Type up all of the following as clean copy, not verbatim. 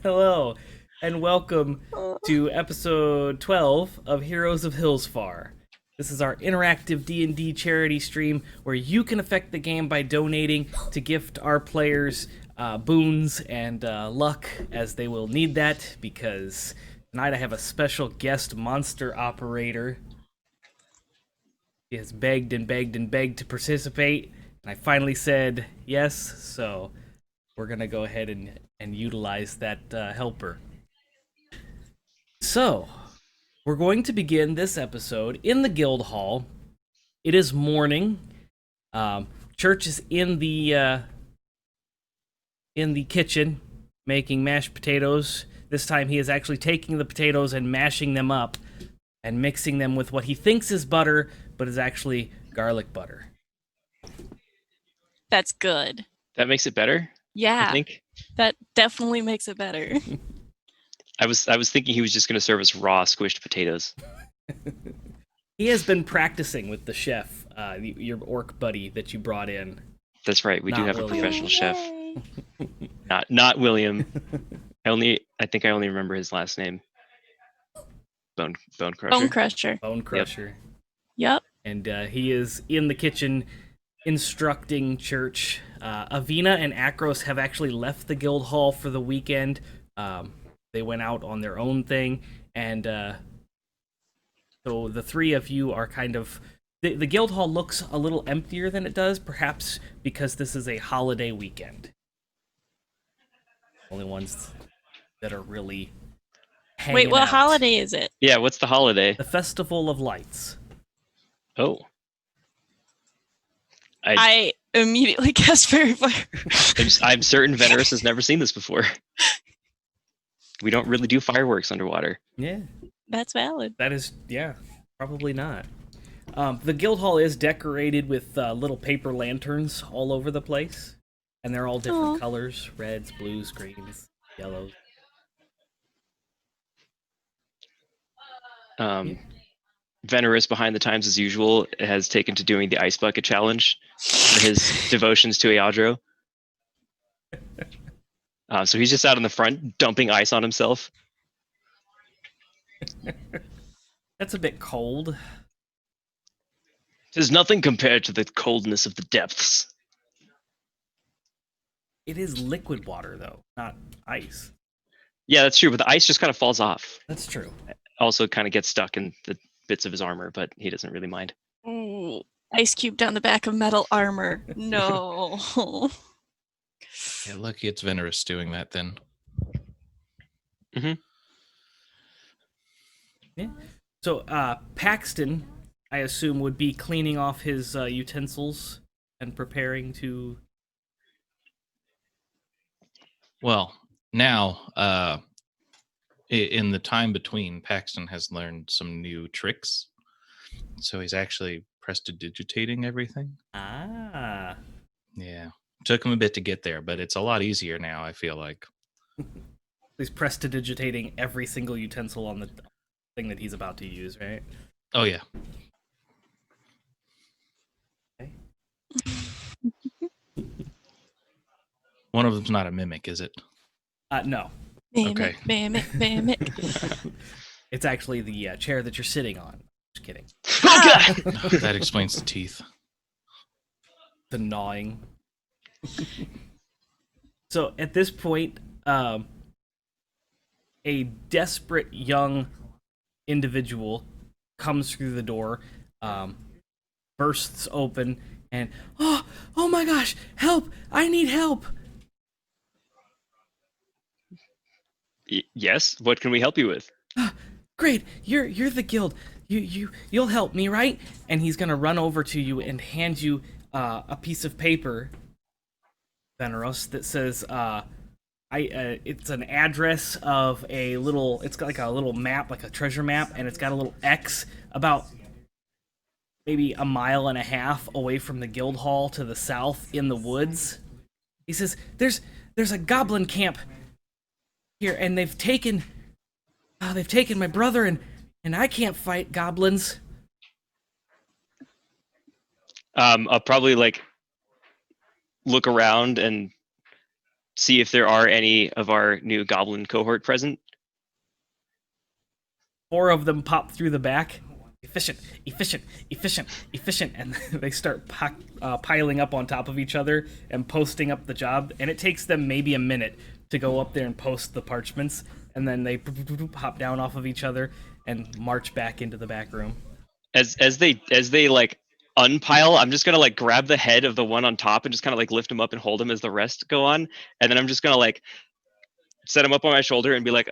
Hello, and welcome Oh, to episode 12 of Heroes of Hillsfar. This is our interactive D&D charity stream where you can affect the game by donating to gift our players boons and luck, as they will need that, because tonight I have a special guest monster operator. He has begged and begged and begged to participate, and I finally said yes, so we're going to go ahead and utilize that helper. So, we're going to begin this episode in the guild hall. It is morning. Um, Church is in the kitchen making mashed potatoes. This time, he is actually taking the potatoes and mashing them up and mixing them with what he thinks is butter, but is actually garlic butter. that's good. That makes it better, I Yeah, think. that definitely makes it better. I was thinking he was just going to serve us raw squished potatoes. He has been practicing with the chef, your orc buddy that you brought in. That's right. We do Not have a William. professional chef. Yay. Not William. I think I only remember his last name. Bone Crusher. Bone crusher. Bone Crusher. Yep. And he is in the kitchen instructing Church. Avina and Akros have actually left the guild hall for the weekend. They went out on their own thing, and so the three of you are kind of. The guild hall looks a little emptier than it does, perhaps because this is a holiday weekend. Only ones that are really hanging Wait, what out. holiday is it? Yeah, what's the holiday? The Festival of Lights. Oh. I immediately guessed fairy fire. I'm certain Venerus has never seen this before. We don't really do fireworks underwater. Yeah. That's valid. That is, yeah, probably not. The guild hall is decorated with little paper lanterns all over the place, and they're all different Aw. colors: reds, blues, greens, yellows. Venerus, behind the times as usual, has taken to doing the ice bucket challenge for his devotions to Eadro. So he's just out in the front dumping ice on himself. That's a bit cold. There's nothing compared to the coldness of the depths. It is liquid water, though, not ice. Yeah, that's true, but the ice just kind of falls off. That's true. Also kind of gets stuck in the bits of his armor, but he doesn't really mind. Ooh, ice cube down the back of metal armor. No. Yeah, lucky it's Venerus doing that then. So, Paxton, I assume, would be cleaning off his utensils and preparing to. Well, now, in the time between, Paxton has learned some new tricks. So he's actually prestidigitating everything. Ah. Yeah. Took him a bit to get there, but it's a lot easier now, I feel like. He's prestidigitating every single utensil on the thing that he's about to use, right? Oh, yeah. Okay. One of them's not a mimic, is it? No. Okay. Mimic. It's actually the chair that you're sitting on. Just kidding. That explains the teeth. The gnawing. So at this point, a desperate young individual comes through the door, bursts open, and oh my gosh, help! I need help! Yes, what can we help you with? Great, you're the guild. You'll help me, right? And he's gonna run over to you and hand you a piece of paper, Veneros, that says it's an address of a little. It's got like a little map, like a treasure map, and it's got a little X about maybe a mile and a half away from the guild hall to the south in the woods. He says, "There's a goblin camp here, and they've taken my brother, and I can't fight goblins." I'll probably like look around and see if there are any of our new goblin cohort present. 4 of them pop through the back. Efficient, efficient, efficient, efficient, and they start piling up on top of each other and posting up the job. And it takes them maybe a minute to go up there and post the parchments, and then they hop down off of each other and march back into the back room. As they like unpile, I'm just gonna like grab the head of the one on top and just kind of like lift him up and hold him as the rest go on, and then I'm just gonna like set him up on my shoulder and be like,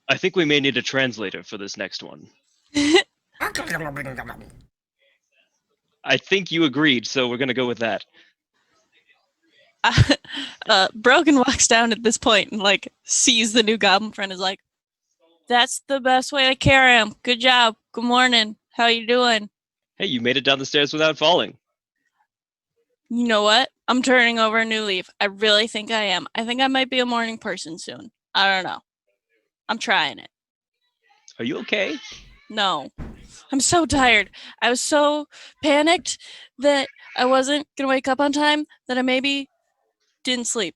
I think we may need a translator for this next one. I think you agreed, so we're gonna go with that. Brogan walks down at this point and like sees the new goblin friend, is like, that's the best way to carry him. Good job. Good morning. How you doing? Hey, you made it down the stairs without falling. You know what? I'm turning over a new leaf. I really think I am. I think I might be a morning person soon. I don't know. I'm trying it. Are you okay? No. I'm so tired. I was so panicked that I wasn't going to wake up on time that I maybe didn't sleep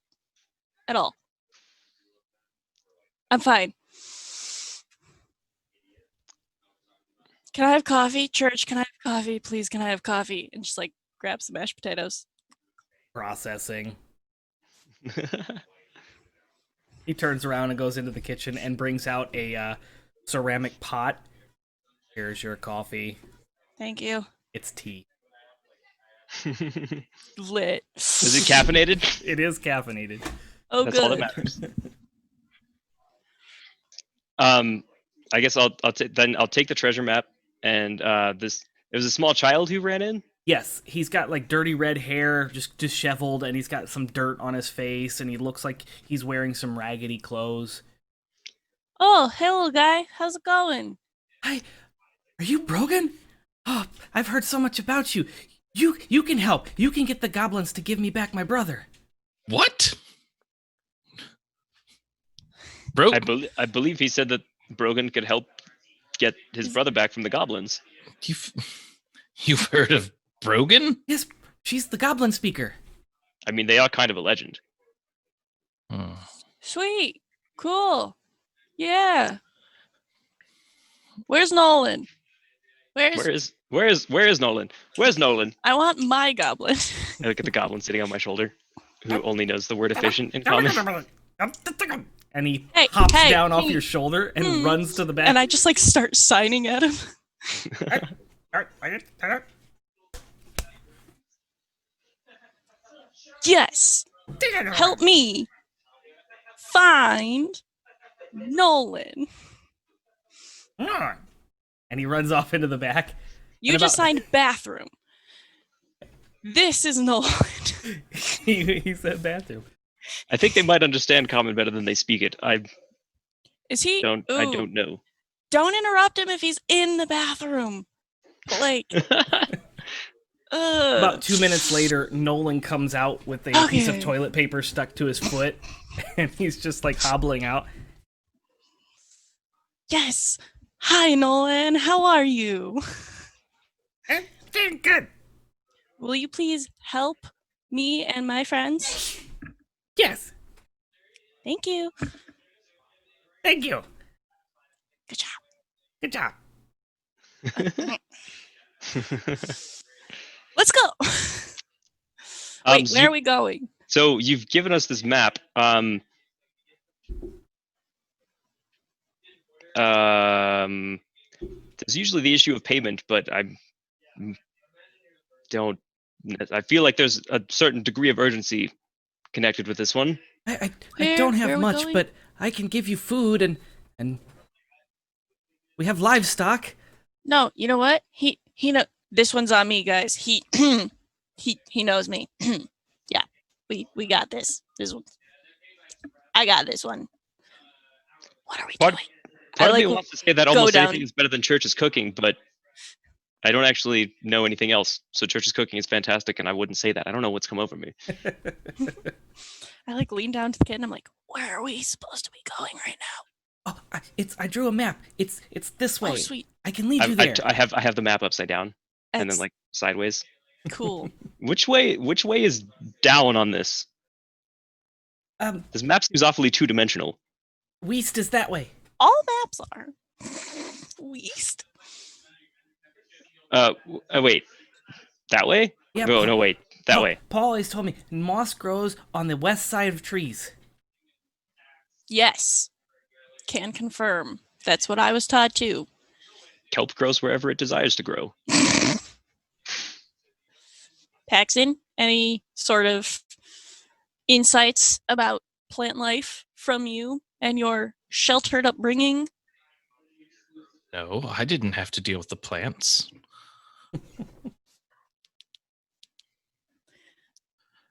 at all. I'm fine. Can I have coffee? Church, can I have coffee? Please, can I have coffee? And just like grab some mashed potatoes. Processing. He turns around and goes into the kitchen and brings out a ceramic pot. Here's your coffee. Thank you. It's tea. Lit. Is it caffeinated? It is caffeinated. Oh, That's good. all that matters. I guess I'll take the treasure map, and it was a small child who ran in. Yes, he's got like dirty red hair, just disheveled, and he's got some dirt on his face, and he looks like he's wearing some raggedy clothes. Oh, hey, little guy. How's it going? Hi, are you Brogan? Oh, I've heard so much about you. You can help. You can get the goblins to give me back my brother. What? Bro, I believe he said that Brogan could help get his brother back from the goblins. you've heard of Brogan? Yes, she's the goblin speaker. I mean, they are kind of a legend. Hmm. Sweet. Cool. Yeah. Where's Nolan? Where is Nolan? Where's Nolan? I want my goblin. I look at the goblin sitting on my shoulder, who only knows the word efficient in common. And he Hey, hops hey, down off hey. your shoulder and runs to the back. And I just like start signing at him. Yes. Help me find Nolan. And he runs off into the back. You And just about- signed bathroom. This is Nolan. he said bathroom. I think they might understand common better than they speak it. I Is he? don't know. Don't interrupt him if he's in the bathroom. Like, About 2 minutes later, Nolan comes out with a piece of toilet paper stuck to his foot, and he's just like hobbling out. yes. Hi, Nolan. How are you? I'm doing good. Will you please help me and my friends? Yes. Thank you. Thank you. Good job. Good job. Let's go. Wait, where are we going? So you've given us this map. There's usually the issue of payment, but I feel like there's a certain degree of urgency connected with this one. I Where- don't where are have we much, going? but I can give you food and we have livestock. No, you know what? He know this one's on me, guys. He he knows me. Yeah. We got this. This one. I got this one. What are we Part- doing? Part I of me like wants to say that go almost down. anything is better than Church's cooking, but I don't actually know anything else. So Church's cooking is fantastic, and I wouldn't say that. I don't know what's come over me. I like lean down to the kid and I'm like, where are we supposed to be going right now? Oh, I drew a map. It's this way. Oh, sweet. I can lead you there. I have the map upside down and then That's like sideways. cool. Which way is down on this? This map seems awfully two-dimensional. West is that way. All maps are. West. Wait. That way? Yeah. No, no, wait. That way. Paul always told me moss grows on the west side of trees. Yes. Can confirm. That's what I was taught too. Kelp grows wherever it desires to grow. Paxton, any sort of insights about plant life from you and your sheltered upbringing? No, I didn't have to deal with the plants.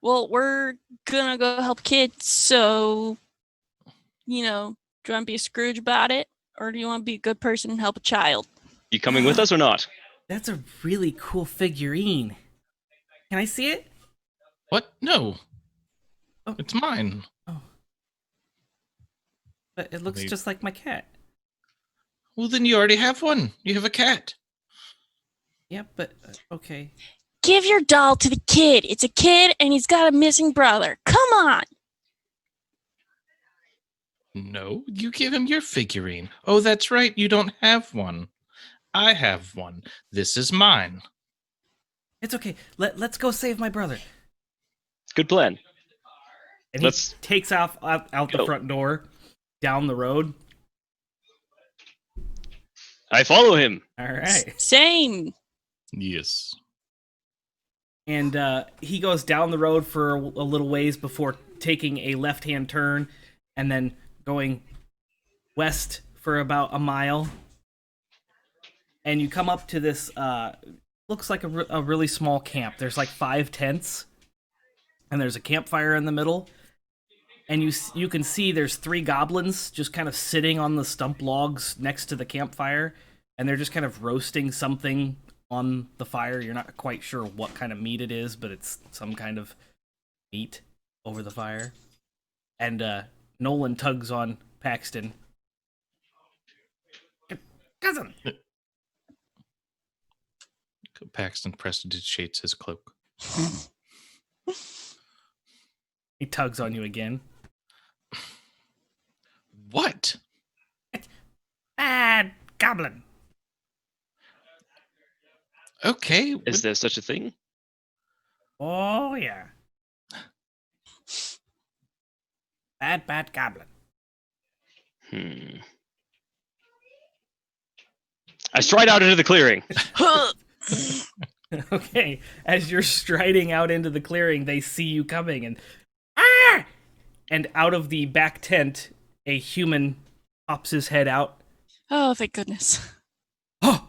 Well, we're gonna go help kids, so, do you want to be a Scrooge about it? Or do you want to be a good person and help a child? You coming with us or not? That's a really cool figurine. Can I see it? What? No. Oh. It's mine. Oh. But it looks Maybe. just like my cat. Well, then you already have one. You have a cat. Yeah, but okay. Give your doll to the kid. It's a kid and he's got a missing brother. Come on. No, you give him your figurine. Oh, that's right. You don't have one. I have one. This is mine. It's okay. Let's go save my brother. Good plan. And Let's he takes off out the go. front door, down the road. I follow him. All right. Same. Yes. And he goes down the road for a little ways before taking a left-hand turn and then going west for about a mile. And you come up to this, looks like a really small camp. There's like 5 tents, and there's a campfire in the middle. And you can see there's 3 goblins just kind of sitting on the stump logs next to the campfire, and they're just kind of roasting something on the fire. You're not quite sure what kind of meat it is, but it's some kind of meat over the fire. And Nolan tugs on Paxton. Cousin! Paxton prestidigitates his cloak. He tugs on you again. What? Bad goblin! Okay. Is there such a thing? Oh, yeah. Bad goblin. I stride out into the clearing. Okay, as you're striding out into the clearing, they see you coming, and ah! And out of the back tent, a human pops his head out. Oh, thank goodness. Oh!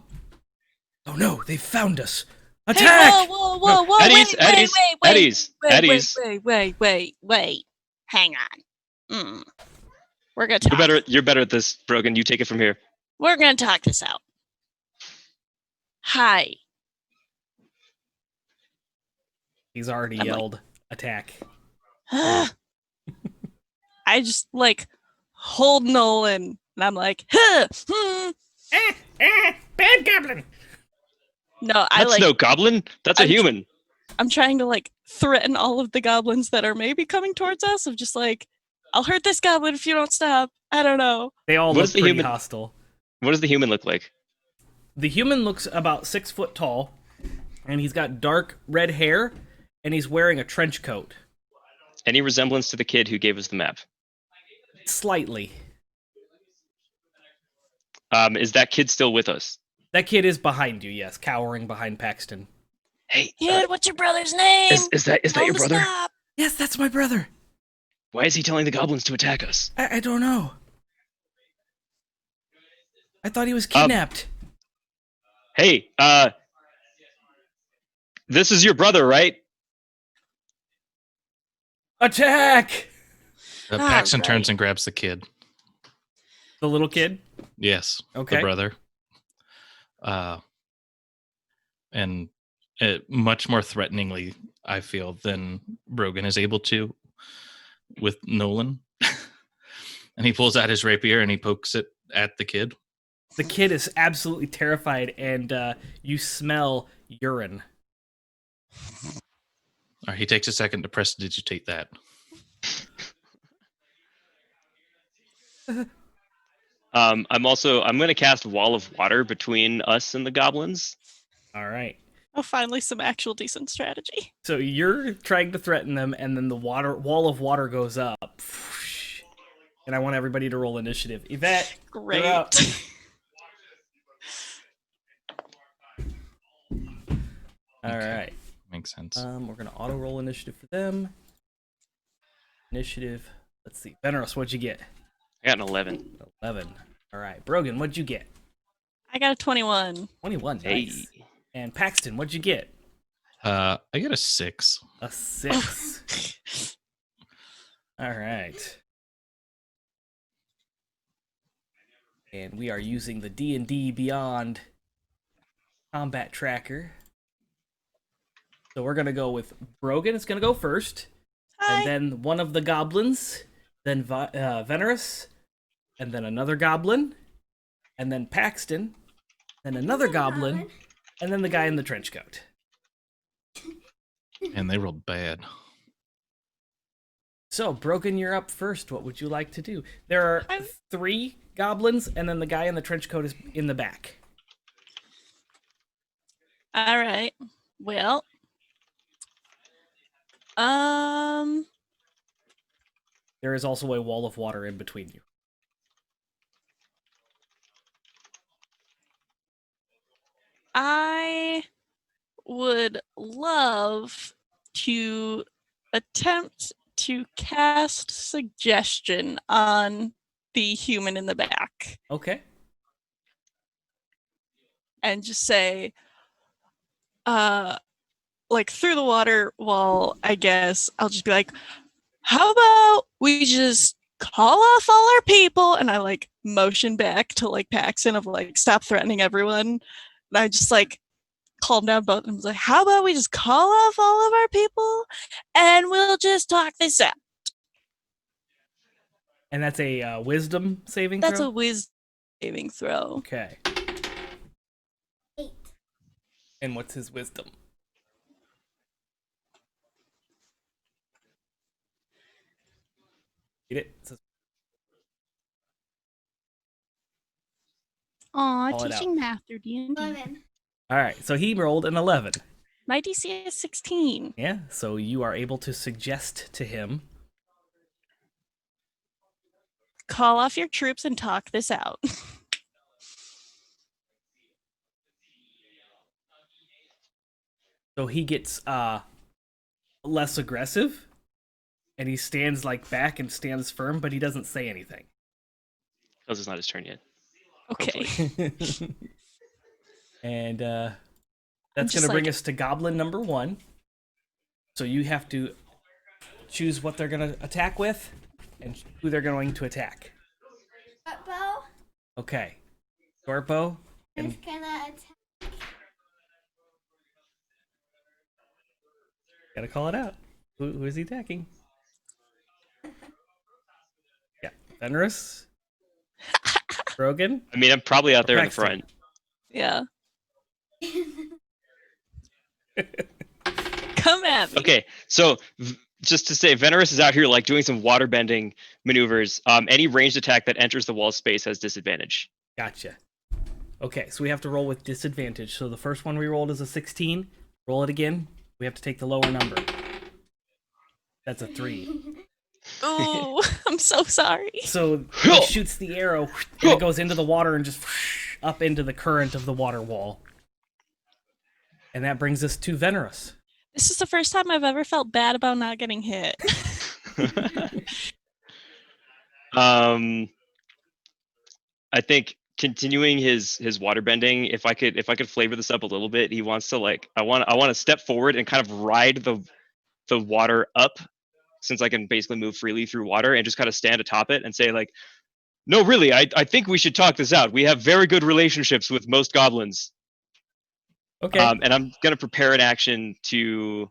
Oh no, they found us! Hey, Attack! whoa, Eddies, Eddies, Eddies, Eddies. wait. Hang on. We're gonna talk. You're better at this, Brogan. You take it from here. We're gonna talk this out. Hi. He's already yelled, attack. I just hold Nolan, and I'm like, Bad goblin! No, That's no goblin. That's a human. I'm trying to threaten all of the goblins that are maybe coming towards us. Of just I'll hurt this goblin if you don't stop. I don't know. They all What look is the pretty human- hostile. What does the human look like? The human looks about 6 foot tall, and he's got dark red hair, and he's wearing a trench coat. Any resemblance to the kid who gave us the map? Slightly. Is that kid still with us? That kid is behind you, yes, cowering behind Paxton. Hey, Dude, what's your brother's name? is that Tell your him to brother? stop. Yes, that's my brother. Why is he telling the goblins to attack us? I don't know. I thought he was kidnapped. Hey, this is your brother, right? Attack! Paxton Alright. turns and grabs the kid. The little kid? Yes. Okay. The brother. And much more threateningly, I feel, than Brogan is able to with Nolan. And he pulls out his rapier and he pokes it at the kid. The kid is absolutely terrified, and you smell urine. He takes a second to prestidigitate that. I'm gonna cast Wall of Water between us and the goblins. All right. Oh, finally, some actual decent strategy. So you're trying to threaten them, and then the wall of water goes up. And I want everybody to roll initiative. Yvette, Great. you're up. All Okay. right. Makes sense. We're gonna auto roll initiative for them. Initiative. Let's see. Veneros, what'd you get? I got an 11. 11. All right. Brogan, what'd you get? I got a 21. 21. Hey. Nice. And Paxton, what'd you get? I get a 6. A 6. All right. And we are using the D&D Beyond combat tracker. So we're gonna go with Brogan. It's gonna go first, Hi. and then one of the goblins, then Veneris, and then another goblin, and then Paxton, then another goblin, and then the guy in the trench coat. And they rolled bad. So, Brogan, you're up first. What would you like to do? There are 3 goblins, and then the guy in the trench coat is in the back. All right. Well, There is also a wall of water in between you. I would love to attempt to cast suggestion on the human in the back Okay. and just say, like through the water wall, I guess I'll just be like, how about we just call off all our people? And I like motion back to like Paxton of like, stop threatening everyone. And I just like calm down both of them. Like, how about we just call off all of our people and we'll just talk this out? And that's a wisdom saving That's throw? a wisdom saving throw. Okay. 8. And what's his wisdom? Read it. It says, Aw, Call it teaching math through D&D. 11. all right, so he rolled an 11. My DC is 16. Yeah, so you are able to suggest to him. Call off your troops and talk this out. So he gets less aggressive, and he stands like back and stands firm, but he doesn't say anything. Because it's not his turn yet. Okay. And that's just going to bring like- us to goblin number 1. So you have to choose what they're going to attack with and who they're going to attack. Bow Okay. Gorpo. is And gonna attack. gotta call it out. Who is he attacking? Yeah. Fenris. Brogan. I mean, I'm probably out there in the Paxton. front. Yeah. Come at me. Okay, so just to say, Veneris is out here like doing some water bending maneuvers. Any ranged attack that enters the wall space has disadvantage. Gotcha. Okay, so we have to roll with disadvantage. So the first one we rolled is a 16. Roll it again. We have to take the lower number. That's a 3. Ooh, I'm so sorry. So he shoots the arrow, and it goes into the water and just up into the current of the water wall. And that brings us to Veneris. This is the first time I've ever felt bad about not getting hit. I think continuing his water bending, if I could flavor this up a little bit, he wants to like I want to step forward and kind of ride the water up, since I can basically move freely through water, and just kind of stand atop it and say like, no, really, I think we should talk this out. We have very good relationships with most goblins. Okay. And I'm gonna prepare an action to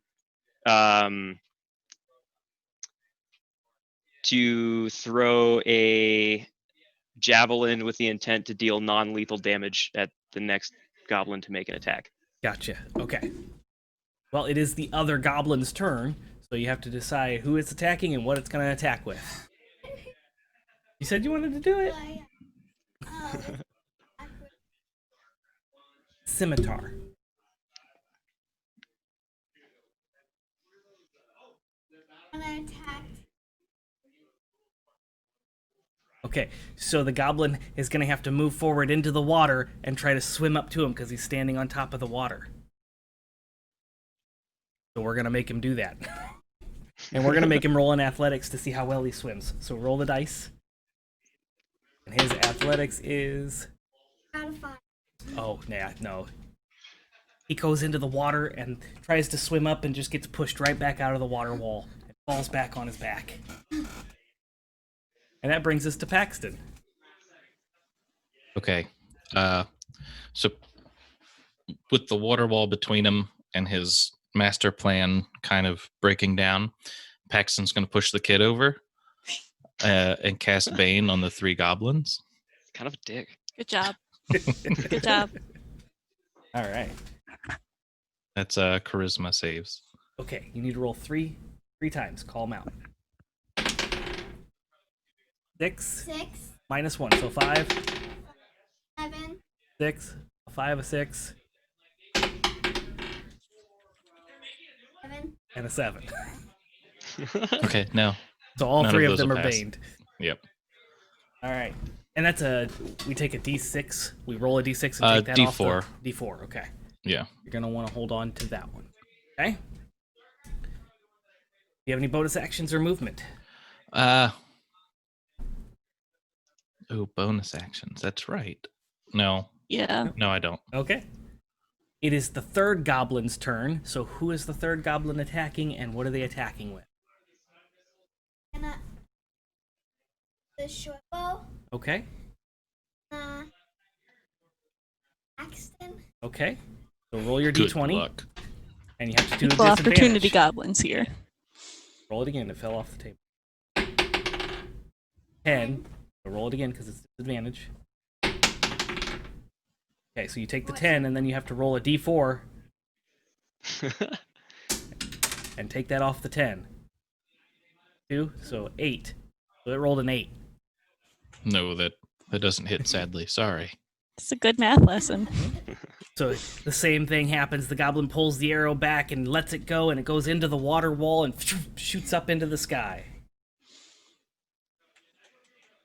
throw a javelin with the intent to deal non-lethal damage at the next goblin to make an attack. Gotcha. Okay. Well, it is the other goblin's turn, so you have to decide who it's attacking and what it's going to attack with. You said you wanted to do it? Why? It's awkward. Scimitar. When I attacked. Okay, so the goblin is going to have to move forward into the water and try to swim up to him because he's standing on top of the water. So we're going to make him do that. And we're going to make him roll in athletics to see how well he swims. So roll the dice. And his athletics is... Out of 5. Oh, nah, no. He goes into the water and tries to swim up and just gets pushed right back out of the water wall. And falls back on his back. And that brings us to Paxton. Okay. So with the water wall between him and his master plan kind of breaking down, Paxton's going to push the kid over and cast Bane on the 3 goblins. Kind of a dick. Good job. Good job. All right. That's charisma saves. Okay, you need to roll three times. Call them out. 6 6, minus 1, so 5, 7, 6, a 5, a 6, 7. and a 7. Okay, no. So all None 3 of of those them will are pass. baned. Yep. All right. And that's we take a d6, we roll a d6 and take that off D4. the d4, okay. Yeah. You're going to want to hold on to that one. Okay? Do you have any bonus actions or movement? Bonus actions. That's right. No, Yeah. no, I don't. Okay. It is the 3rd goblin's turn, so who is the 3rd goblin attacking and what are they attacking with? And the short bow. Okay? Axton. Okay. So roll your Good d20 luck. and you have to do a Equal opportunity disadvantage. goblins here. Roll it again. It fell off the table. 10. So roll it again because it's disadvantage. Okay, so you take the 10 and then you have to roll a d4 and take that off the 10. 2, so 8. So it rolled an 8. No, that doesn't hit, sadly. Sorry. It's a good math lesson. So the same thing happens. The goblin pulls the arrow back and lets it go, and it goes into the water wall and shoots up into the sky.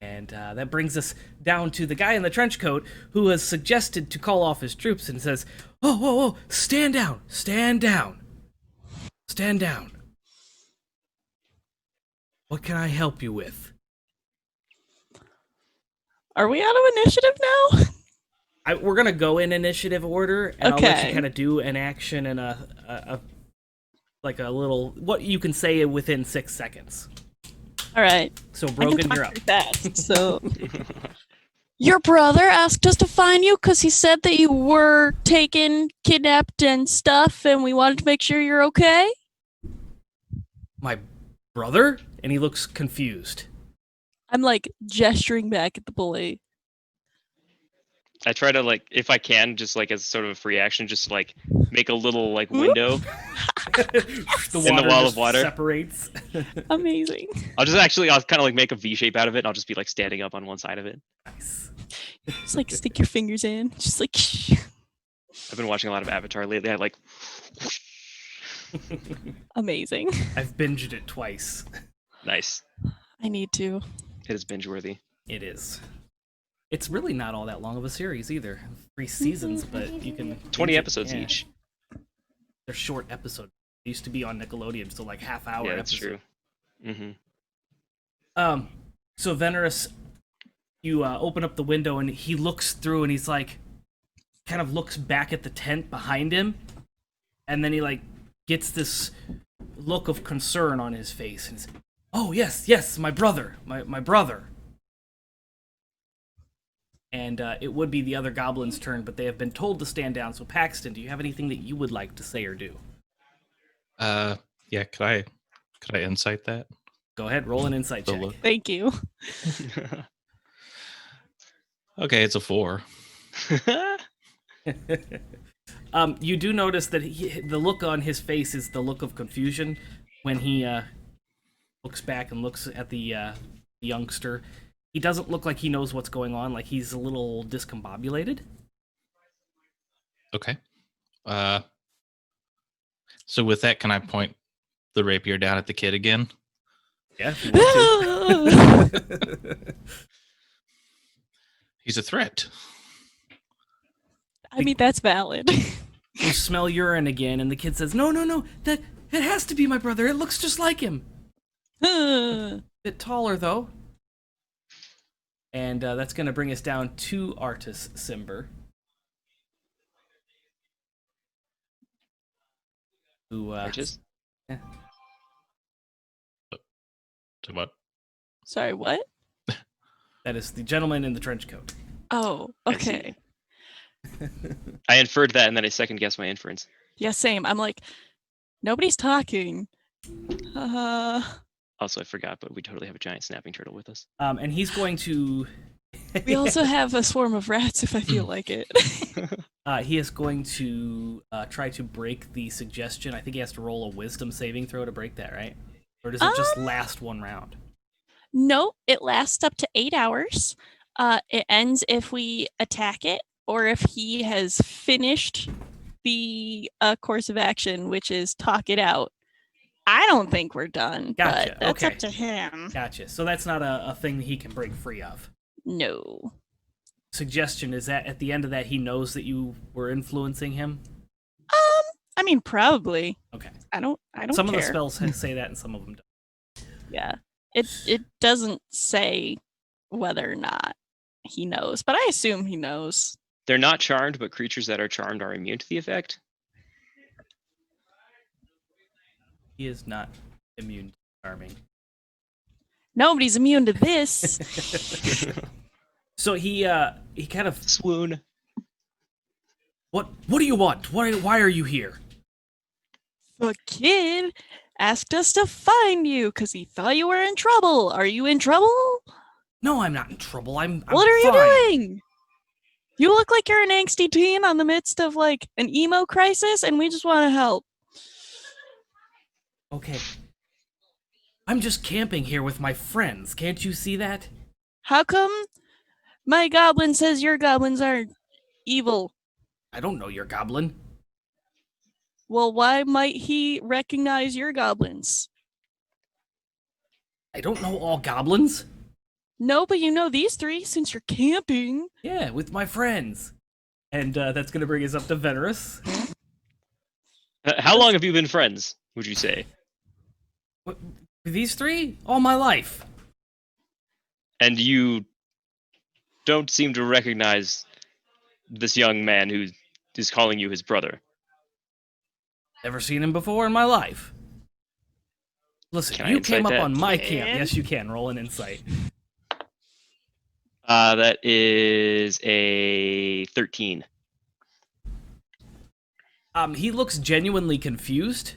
And that brings us down to the guy in the trench coat who has suggested to call off his troops and says, "Oh, whoa, whoa, stand down, stand down, stand down. What can I help you with?" Are we out of initiative now? We're gonna go in initiative order, and I'll let you Okay. kind of do an action and a like a little what you can say within 6 seconds. All right. So I can Brogan, talk you're up. pretty fast, so your brother asked us to find you because he said that you were taken, kidnapped, and stuff, and we wanted to make sure you're okay. My brother? And he looks confused. I'm like gesturing back at the boy. I try to like, if I can, just like as sort of a free action, just like make a little like window. The In the wall just of water. separates. Amazing. I'll kind of like make a V shape out of it. And I'll just be like standing up on one side of it. Nice. Just like stick your fingers in. Just like. I've been watching a lot of Avatar lately. I like. Amazing. I've binged it twice. Nice. I need to. It is binge worthy. It is. It's really not all that long of a series either. 3 seasons, but you can 20 binge it, episodes yeah. each. They're short episodes. They used to be on Nickelodeon, so like half-hour Yeah, that's episodes. true. Mm-hmm. So Venerus, you open up the window and he looks through and he's like, kind of looks back at the tent behind him, and then he like gets this look of concern on his face and he's, "Oh yes, my brother, my brother." And it would be the other goblins' turn, but they have been told to stand down. So Paxton, do you have anything that you would like to say or do? Yeah, could I insight that? Go ahead, roll an insight The check. look. Thank you. Okay, it's a 4. You do notice that the look on his face is the look of confusion when he looks back and looks at the youngster. he doesn't look like he knows what's going on. Like he's a little discombobulated. Okay. So with that, can I point the rapier down at the kid again? Yeah, if you want to. He's a threat. I mean, that's valid. You smell urine again, and the kid says, "No, that it has to be my brother. It looks just like him. Bit taller though." And that's going to bring us down to Artis Simber, who Artis? yeah. So what? Sorry, what? That is the gentleman in the trench coat. Oh, I see. okay. I inferred that, and then I second guessed my inference. Yeah, same. I'm like, nobody's talking. Also, I forgot, but we totally have a giant snapping turtle with us. And he's going to. We also have a swarm of rats if I feel like it. He is going to try to break the suggestion. I think he has to roll a wisdom saving throw to break that, right? Or does it just last one round? No, it lasts up to 8 hours. It ends if we attack it or if he has finished the course of action, which is talk it out. I don't think we're done, Gotcha, but that's okay. up to him. Gotcha. So that's not a thing that he can break free of. No. Suggestion is that at the end of that, he knows that you were influencing him? I mean, probably. Okay. I don't Some care. of the spells say that and some of them don't. Yeah. It doesn't say whether or not he knows, but I assume he knows. They're not charmed, but creatures that are charmed are immune to the effect. He is not immune to charming. Nobody's immune to this. So he kind of Swoon. what do you want? Why are you here? The kid asked us to find you because he thought you were in trouble. Are you in trouble? No, I'm not in trouble. I'm What are fine. you doing? You look like you're an angsty teen on the midst of like an emo crisis, and we just want to help. Okay. I'm just camping here with my friends. Can't you see that? How come my goblin says your goblins are evil? I don't know your goblin. Well, why might he recognize your goblins? I don't know all goblins. No, but you know these three since you're camping. Yeah, with my friends. And that's going to bring us up to Venerus. How long have you been friends, would you say? What, these three? All my life. And you don't seem to recognize this young man who is calling you his brother. Never seen him before in my life. Listen, Can I you insight came up that? on my Can? camp. Yes, you can. Roll an insight. That is a 13. He looks genuinely confused.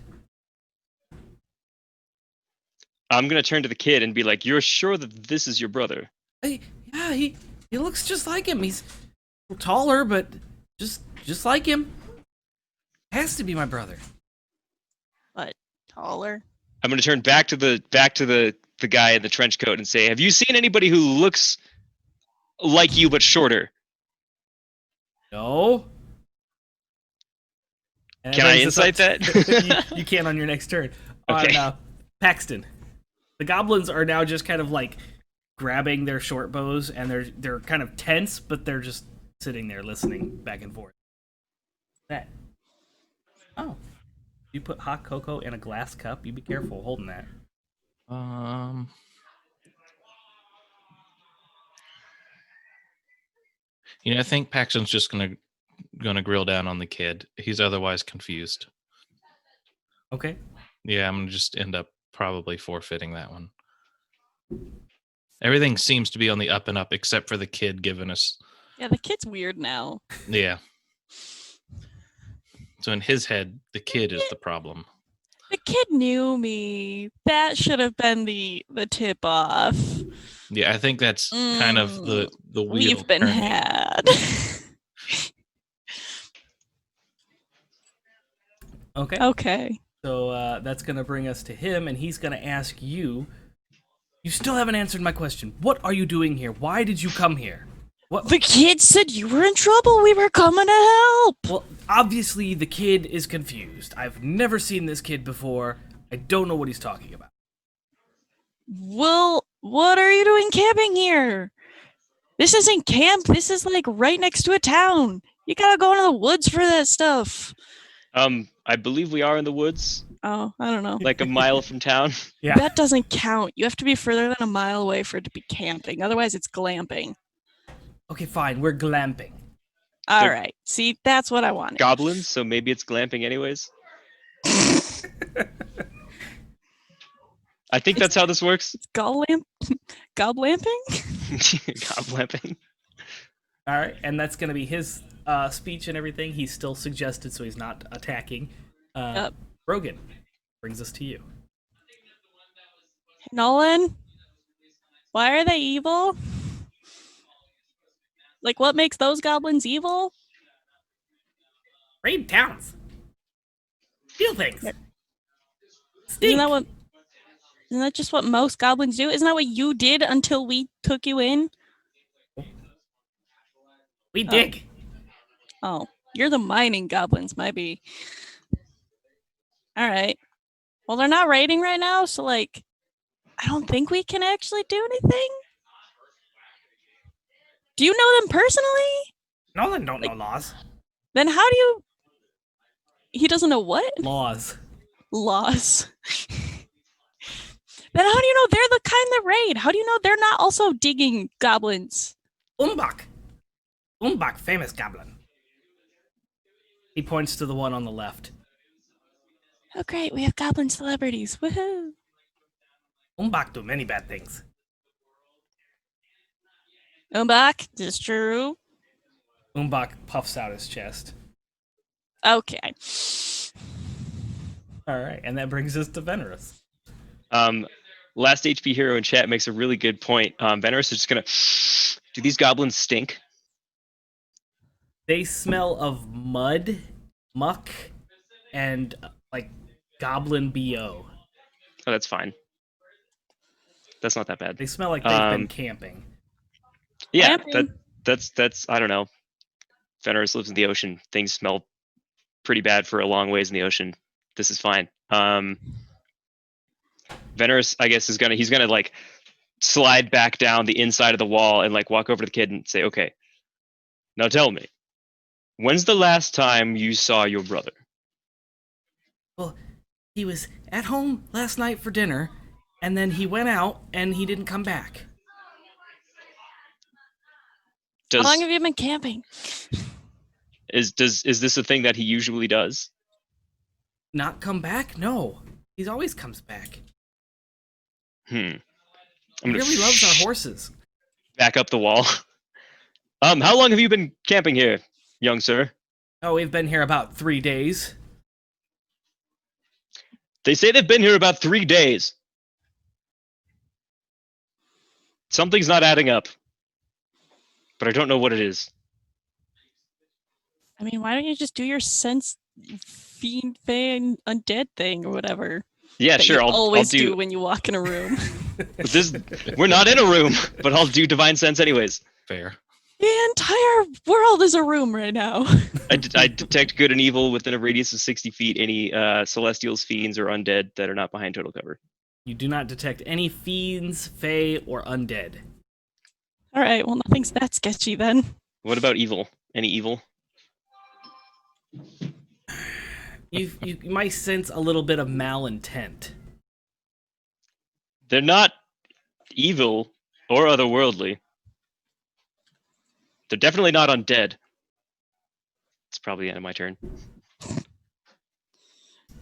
I'm gonna turn to the kid and be like, "You're sure that this is your brother?" Hey, yeah, he looks just like him. He's taller, but just like him. Has to be my brother. But taller. I'm gonna turn back to the guy in the trench coat and say, "Have you seen anybody who looks like you but shorter?" No. And Can I brings us up insight to- that? you can on your next turn. Okay. On Paxton. The goblins are now just kind of like grabbing their short bows, and they're kind of tense, but they're just sitting there listening back and forth. That. Oh. You put hot cocoa in a glass cup. You be careful holding that. I think Paxton's just gonna grill down on the kid. He's otherwise confused. Okay. Yeah, I'm gonna just end up probably forfeiting that one. Everything seems to be on the up and up except for the kid giving us. Yeah, the kid's weird now. Yeah. So in his head, the kid is the problem. The kid knew me. That should have been the tip off. Yeah, I think that's kind of the wheel. We've been turning. had. Okay. Okay. So that's going to bring us to him, and he's going to ask you. You still haven't answered my question. What are you doing here? Why did you come here? What? The kid said you were in trouble. We were coming to help. Well, obviously the kid is confused. I've never seen this kid before. I don't know what he's talking about. Well, what are you doing camping here? This isn't camp. This is like right next to a town. You gotta go into the woods for that stuff. I believe we are in the woods, Oh, I don't know. like a mile from town. Yeah. That doesn't count. You have to be further than a mile away for it to be camping. Otherwise, it's glamping. Okay, fine. We're glamping. All They're- right. See, that's what I wanted. Goblins, so maybe it's glamping anyways. I think that's how this works. It's goblamping? Goblamping. All right, and that's going to be his speech and everything. He's still suggested, so he's not attacking. Yep. Rogan brings us to you. Nolan? Why are they evil? Like, what makes those goblins evil? Raid towns. Steal things. Yep. Stink. Isn't that just what most goblins do? Isn't that what you did until we took you in? We dig. Oh, you're the mining goblins, maybe. All right. Well, they're not raiding right now, so like, I don't think we can actually do anything. Do you know them personally? Nolan don't know laws. Then how do you? He doesn't know what Laws. laws. Then how do you know they're the kind that raid? How do you know they're not also digging goblins? Umbak. Umbak, famous goblin. He points to the one on the left. Oh, great! We have goblin celebrities. Woohoo! Umbak do many bad things. Back. This is true. Umbak puffs out his chest. Okay. All right, and that brings us to Venerus. Last HP hero in chat makes a really good point. Venerus is just gonna. Do these goblins stink? They smell of mud, muck, and like goblin BO. Oh, that's fine. That's not that bad. They smell like they've been Um, camping. Yeah, Camping. that's I don't know. Venerus lives in the ocean. Things smell pretty bad for a long ways in the ocean. This is fine. Venerus, I guess, he's gonna like slide back down the inside of the wall and like walk over to the kid and say, "Okay, now tell me, when's the last time you saw your brother?" Well, he was at home last night for dinner, and then he went out and he didn't come back. How long Does have you been camping? is this a thing that he usually does? Not come back? No. He always comes back. I'm He gonna really loves our horses. back up the wall. How long have you been camping here, young sir? Oh, we've been here about 3 days. They say they've been here about 3 days. Something's not adding up, but I don't know what it is. I mean, why don't you just do your sense fiend fan undead thing or whatever? Yeah, that sure. you I'll always do. when you walk in a room. But we're not in a room, but I'll do divine sense anyways. Fair. The entire world is a room right now. I detect good and evil within a radius of 60 feet. Any celestials, fiends, or undead that are not behind total cover. You do not detect any fiends, fae, or undead. All right, well, nothing's that sketchy then. What about evil? Any evil? You might sense a little bit of malintent. They're not evil or otherworldly. They're definitely not undead. It's probably the end of my turn.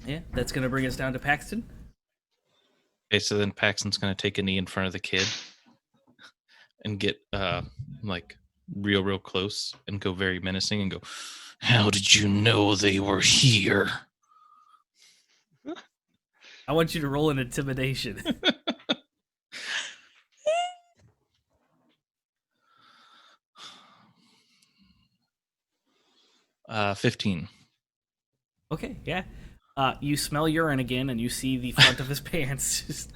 Yeah, that's going to bring us down to Paxton. Okay, so then Paxton's gonna take a knee in front of the kid and get like real close and go very menacing and go, "How did you know they were here?" I want you to roll an intimidation. 15. Okay, yeah. You smell urine again, and you see the front of his pants. Just...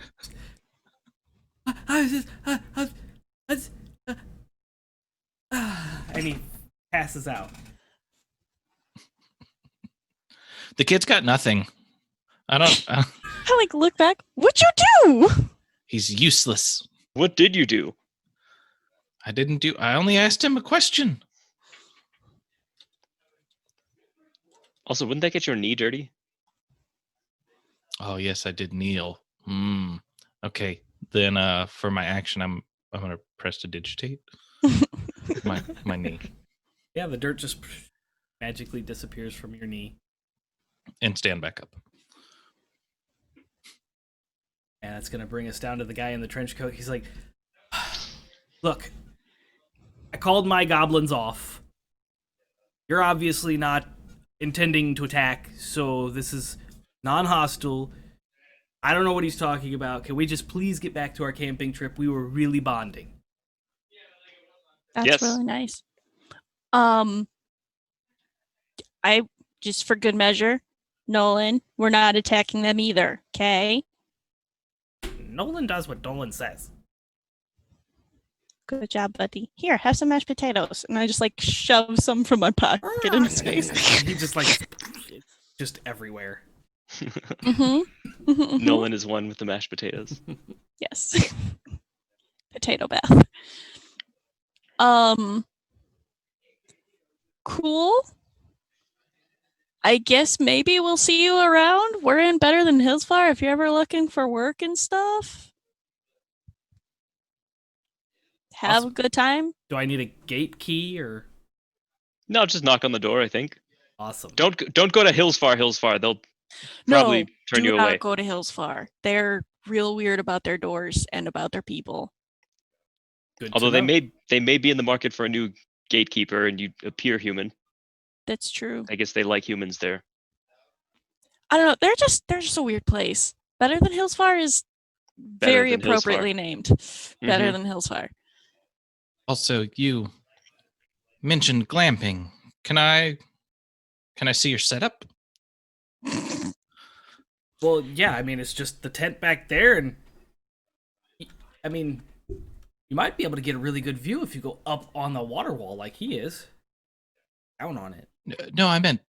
And he passes out. The kid's got nothing. I like look back. What'd you do? He's useless. What did you do? I only asked him a question. Also, wouldn't that get your knee dirty? Oh yes, I did kneel. Okay. Then for my action I'm gonna press to digitate my knee. Yeah, the dirt just magically disappears from your knee. And stand back up. And that's going to bring us down to the guy in the trench coat. He's like, look, I called my goblins off. You're obviously not intending to attack, so this is non-hostile. I don't know what he's talking about. Can we just please get back to our camping trip? We were really bonding. That's Yes. really nice. I just for good measure, Nolan, we're not attacking them either, okay? Nolan does what Nolan says. Good job, buddy. Here, have some mashed potatoes. And I just like shove some from my pocket in his face. He just like, just everywhere. Mm-hmm. Nolan is one with the mashed potatoes. Yes. Potato bath. Cool. I guess maybe we'll see you around. We're in Better Than Hillsfar if you're ever looking for work and stuff. Have Awesome. a good time. Do I need a gate key or? No, just knock on the door, I think. Awesome. Don't go to Hillsfar. They'll probably turn do you not away. go to Hillsfar. They're real weird about their doors and about their people. Good to Although they know. may be in the market for a new gatekeeper and you appear human. That's true. I guess they like humans there. I don't know. They're just a weird place. Better Than Hillsfar is very Than Hillsfar. appropriately named. Better Mhm. Than Hillsfar. Also, you mentioned glamping. Can I see your setup? Well, yeah, I mean, it's just the tent back there, and I mean, you might be able to get a really good view if you go up on the water wall like he is. Down on it. No, I meant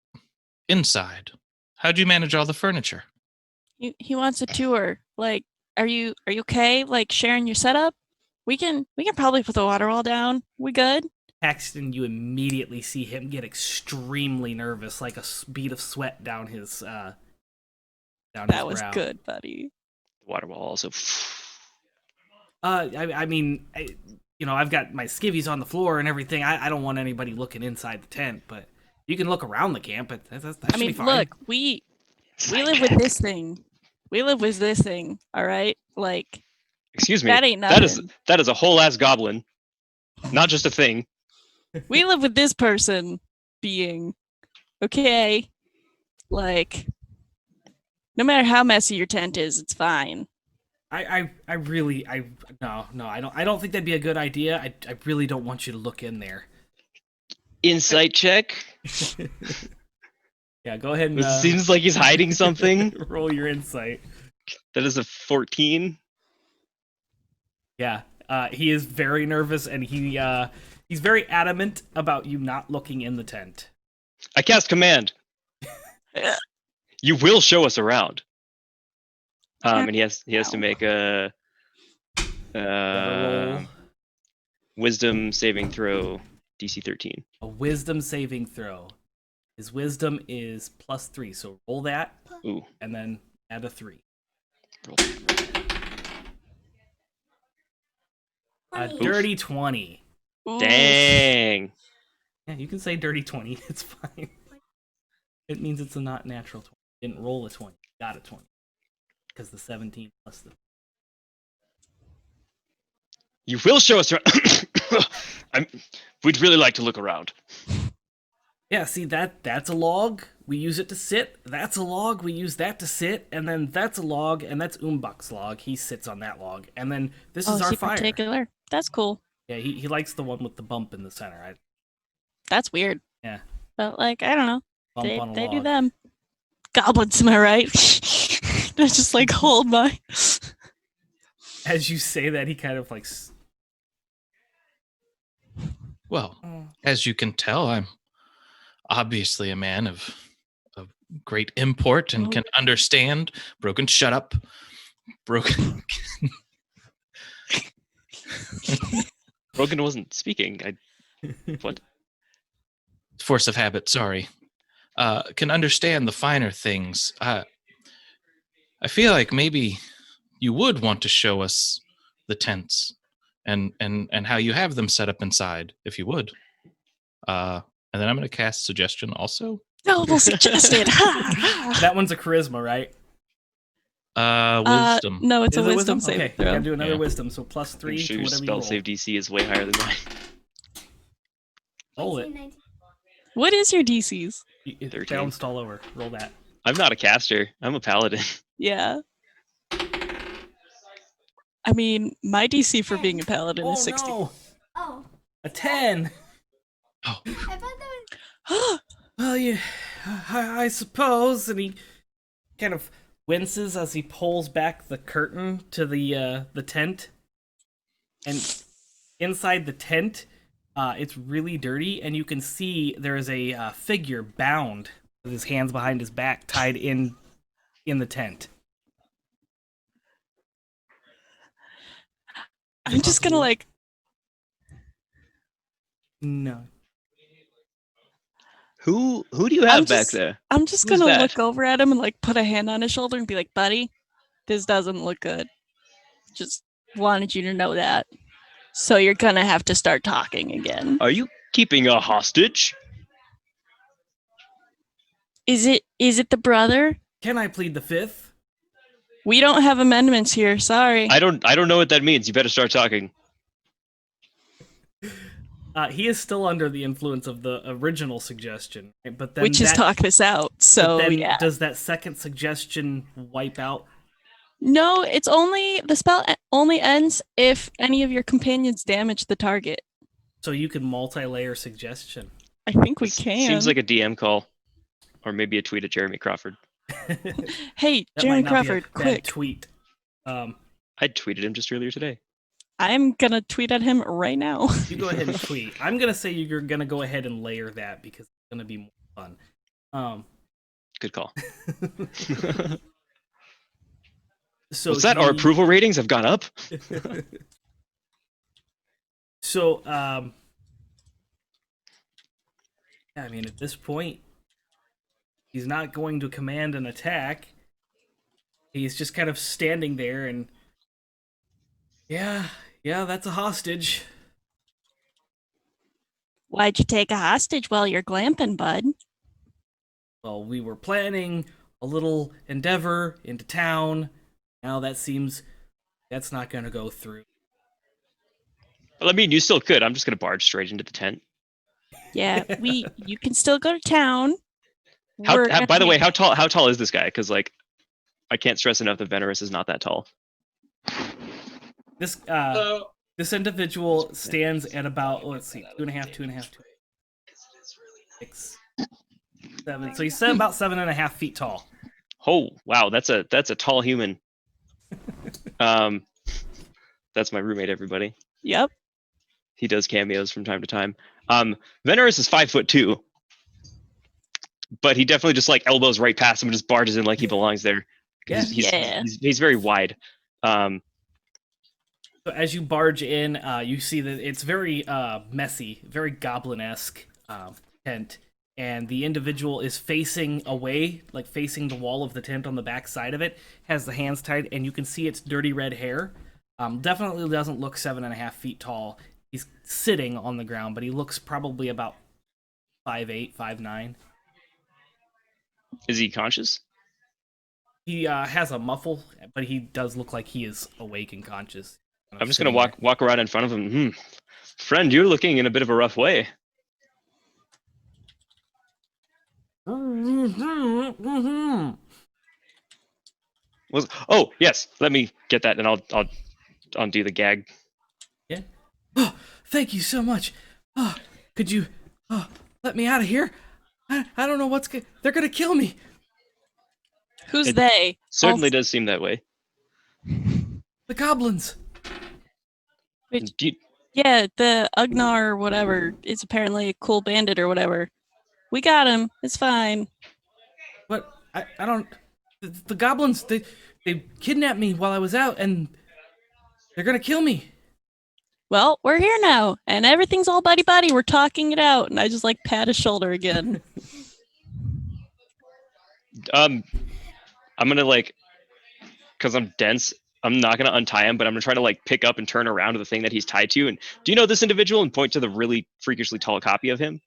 inside. How'd you manage all the furniture? He wants a tour. Like, are you okay? Like sharing your setup? We can probably put the water wall down. We good? Paxton, you immediately see him get extremely nervous, like a bead of sweat down his That was brow. good, buddy. The water wall also. I mean, I've got my skivvies on the floor and everything. I don't want anybody looking inside the tent, but you can look around the camp. But that should be fine. Look, we live with this thing. We live with this thing. All right, like Excuse me. that ain't That nothing. is a whole ass goblin, not just a thing. We live with this person being okay. Like, no matter how messy your tent is, it's fine. I don't think that'd be a good idea. I really don't want you to look in there. Insight check. Yeah, go ahead and It seems like he's hiding something. roll your insight. That is a 14. Yeah, he is very nervous, and he's very adamant about you not looking in the tent. I cast command. You will show us around. And he has to make a Roll wisdom saving throw, DC 13. a wisdom saving throw. His wisdom is +3, so roll that, Ooh, and then add a 3. roll. A 20. dirty 20. Ooh. Dang. Yeah, you can say dirty 20. It's fine. It means it's a not natural 20. Didn't roll a 20. Got a 20. Because the 17 plus the... You will show us around. We'd really like to look around. Yeah, see, that's a log. We use it to sit. That's a log. We use that to sit. And then that's a log, and that's Umbuk's log. He sits on that log. And then this is our fire. Particular? That's cool. Yeah, he likes the one with the bump in the center. That's weird. Yeah. But like, I don't know. Bump on a They log. do them. Goblins, am I right? They just like hold my. As you say that, he kind of like. Well, Oh. as you can tell, I'm obviously a man of great import and can understand. Broken, shut up. Broken. Rogan wasn't speaking. What? Force of habit, sorry. Can understand the finer things. I feel like maybe you would want to show us the tents and how you have them set up inside, if you would. And then I'm going to cast suggestion also. Double suggested. Ha, ha. That one's a charisma, right? Wisdom. No, it's Is a it wisdom saving Okay, throw. gotta do another Yeah. wisdom. So plus I'm 3 sure to your whatever you spell roll. save DC is way higher than mine. Roll it. 19. What is your DCs? It 13. bounced all over. Roll that. I'm not a caster. I'm a paladin. Yeah. I mean, my DC for being a paladin Oh is 60. no! Oh, A 10. Oh, I thought that was. Well, yeah, I suppose. And he kind of winces as he pulls back the curtain to the tent. And inside the tent, it's really dirty, and you can see there is a figure bound with his hands behind his back, tied in the tent. I'm just gonna like, No. Who do you have I'm back just- there? I'm just Who's gonna that? look over at him and like put a hand on his shoulder and be like, buddy, this doesn't look good. Just wanted you to know that. So you're gonna have to start talking again. Are you keeping a hostage? Is it the brother? Can I plead the fifth? We don't have amendments here, sorry. I don't know what that means. You better start talking. He is still under the influence of the original suggestion, right? But then Which is that- talk this out. but So then yeah. does that second suggestion wipe out? No, it's only the spell only ends if any of your companions damage the target. So you can multi-layer suggestion. I think we This can. Seems like a DM call, or maybe a tweet at Jeremy Crawford. Hey, That Jeremy might not be a Crawford, bad quick. tweet. I tweeted him just earlier today. I'm gonna tweet at him right now. You go ahead and tweet. I'm gonna say you're gonna go ahead and layer that because it's gonna be more fun. Good call. So What's that? Our he- approval ratings have gone up. So yeah, I mean, at this point, he's not going to command an attack. He's just kind of standing there, and yeah, that's a hostage. Why'd you take a hostage while you're glamping, bud? Well, we were planning a little endeavor into town. Now that seems that's not going to go through. Well, I mean, you still could. I'm just gonna barge straight into the tent. Yeah, you can still go to town. How, We're by the gonna way, be- how tall is this guy? Because like, I can't stress enough that Venerus is not that tall. This individual stands at about, let's see, 2.5, 6, 7. So he's about 7.5 feet tall. Oh wow, that's a tall human. That's my roommate. Everybody, Yep. he does cameos from time to time. Venerus is 5'2", but he definitely just like elbows right past him and just barges in like he belongs there. Yeah. He's very wide. So as you barge in, you see that it's very messy, very goblin-esque tent, and the individual is facing away, like facing the wall of the tent on the back side of it, has the hands tied, and you can see its dirty red hair. Definitely doesn't look 7.5 feet tall. He's sitting on the ground, but he looks probably about 5'8", 5'9". Is he conscious? He has a muffle, but he does look like he is awake and conscious. I'm just gonna walk around in front of him. Friend, you're looking in a bit of a rough way. Oh yes, let me get that, and I'll undo the gag. Yeah. Oh, thank you so much. Oh, could you let me out of here? I don't know what's they're gonna kill me. Who's It- they? Certainly does seem that way. The goblins. Which, Do you- yeah, the Ugnar or whatever is apparently a cool bandit or whatever. We got him. It's fine. But I don't. The goblins, they kidnapped me while I was out, and they're gonna kill me. Well, we're here now, and everything's all buddy-buddy. We're talking it out, and I just like pat his shoulder again. I'm gonna like, cause I'm dense. I'm not gonna untie him, but I'm gonna try to like pick up and turn around to the thing that he's tied to. And do you know this individual? And point to the really freakishly tall copy of him.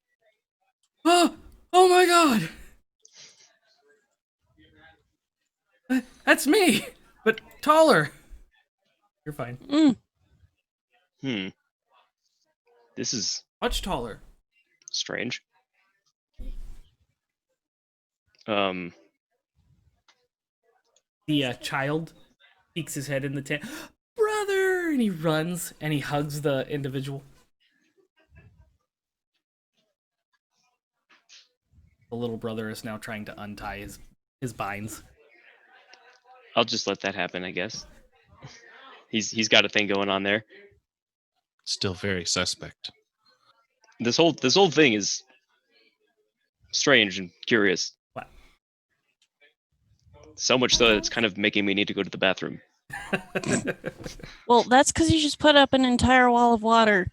Oh my god! That's me, but taller. You're fine. This is Much taller. strange. The child peeks his head in the tent. Brother! And he runs and he hugs the individual. The little brother is now trying to untie his binds. I'll just let that happen, I guess. He's got a thing going on there. Still very suspect. This whole thing is strange and curious. What? So much so that it's kind of making me need to go to the bathroom. Well, that's because you just put up an entire wall of water.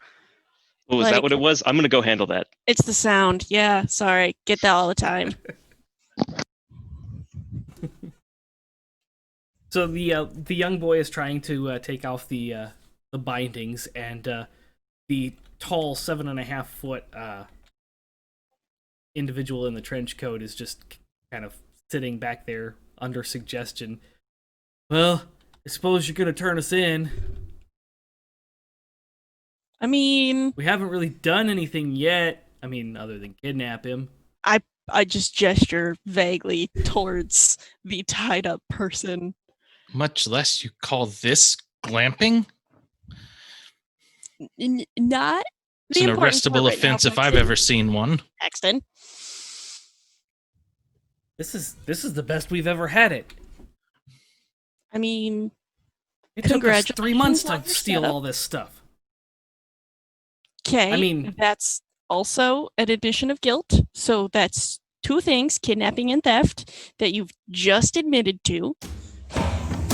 Oh, is that Like- what it was? I'm gonna go handle that. It's the sound. Yeah, sorry. Get that all the time. So the young boy is trying to take off the bindings, and the tall 7.5-foot individual in the trench coat is just kind of sitting back there under suggestion. Well, I suppose you're gonna turn us in. I mean, We haven't really done anything yet. I mean, other than kidnap him. I just gesture vaguely towards the tied up person. Much less you call this glamping? Not It's the an important arrestable part right now, offense if I've Paxton. ever seen one. Paxton. This is the best we've ever had it. I mean, It took us 3 months Congratulations on to your steal setup. all this stuff. okay. I mean- that's also an admission of guilt. So that's two things, kidnapping and theft, that you've just admitted to.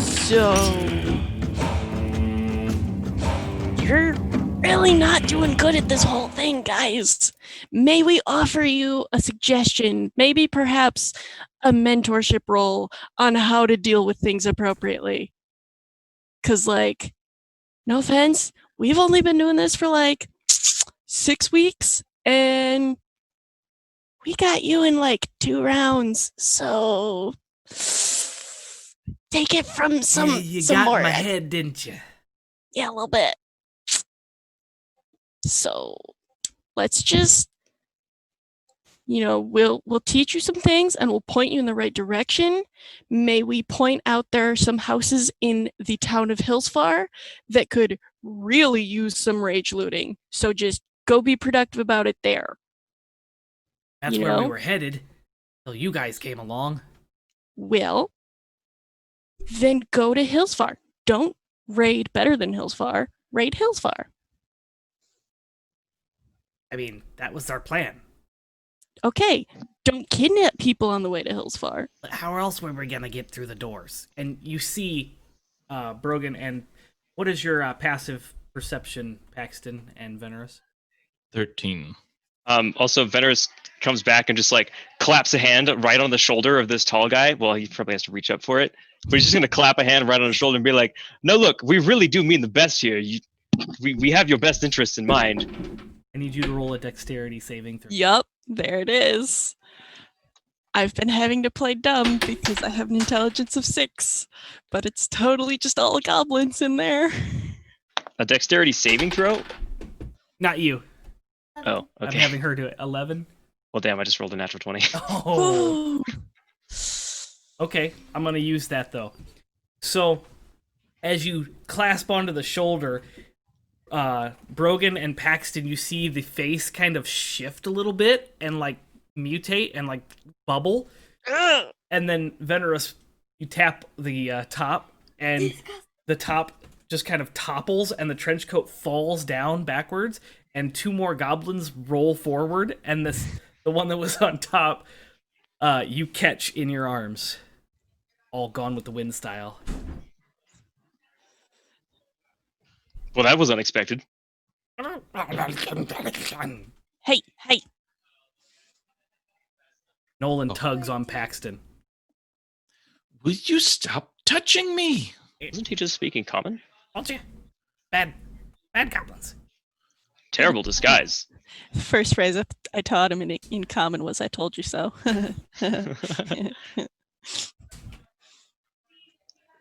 So you're really not doing good at this whole thing, guys. May we offer you a suggestion, maybe perhaps a mentorship role on how to deal with things appropriately? Because, like, no offense, we've only been doing this for like 6 weeks, and we got you in like 2 rounds. So take it from some more. head, didn't you? Yeah, a little bit. So let's just, we'll teach you some things and we'll point you in the right direction. May we point out there are some houses in the town of Hillsfar that could really use some rage looting. So just go be productive about it there. That's You where we know? were headed. Till you guys came along. Well, then go to Hillsfar. Don't raid better than Hillsfar. Raid Hillsfar. I mean, that was our plan. Okay, don't kidnap people on the way to Hillsfar. But how else were we gonna get through the doors? And you see, Brogan, and what is your passive perception, Paxton and Venerus? 13. Also, Venerus comes back and just like claps a hand right on the shoulder of this tall guy. Well, he probably has to reach up for it, but he's just gonna clap a hand right on his shoulder and be like, "No, look, we really do mean the best here. We have your best interests in mind." I need you to roll a dexterity saving throw. Yup, there it is. I've been having to play dumb because I have an intelligence of 6, but it's totally just all goblins in there. A dexterity saving throw? Not you. Oh, I'm okay. having her do it. 11. Well, damn, I just rolled a natural 20. Oh. Okay, I'm gonna use that though. So, as you clasp onto the shoulder, Brogan and Paxton, you see the face kind of shift a little bit and like mutate and like bubble, and then Venerus, you tap the top, and the top just kind of topples and the trench coat falls down backwards, and 2 more goblins roll forward, and the one that was on top, you catch in your arms, all Gone with the Wind style. Well, that was unexpected. Hey, hey. Nolan tugs on Paxton. Will you stop touching me? Isn't he just speaking common? Told you. Bad goblins. Terrible disguise. The first phrase I taught him in common was "I told you so."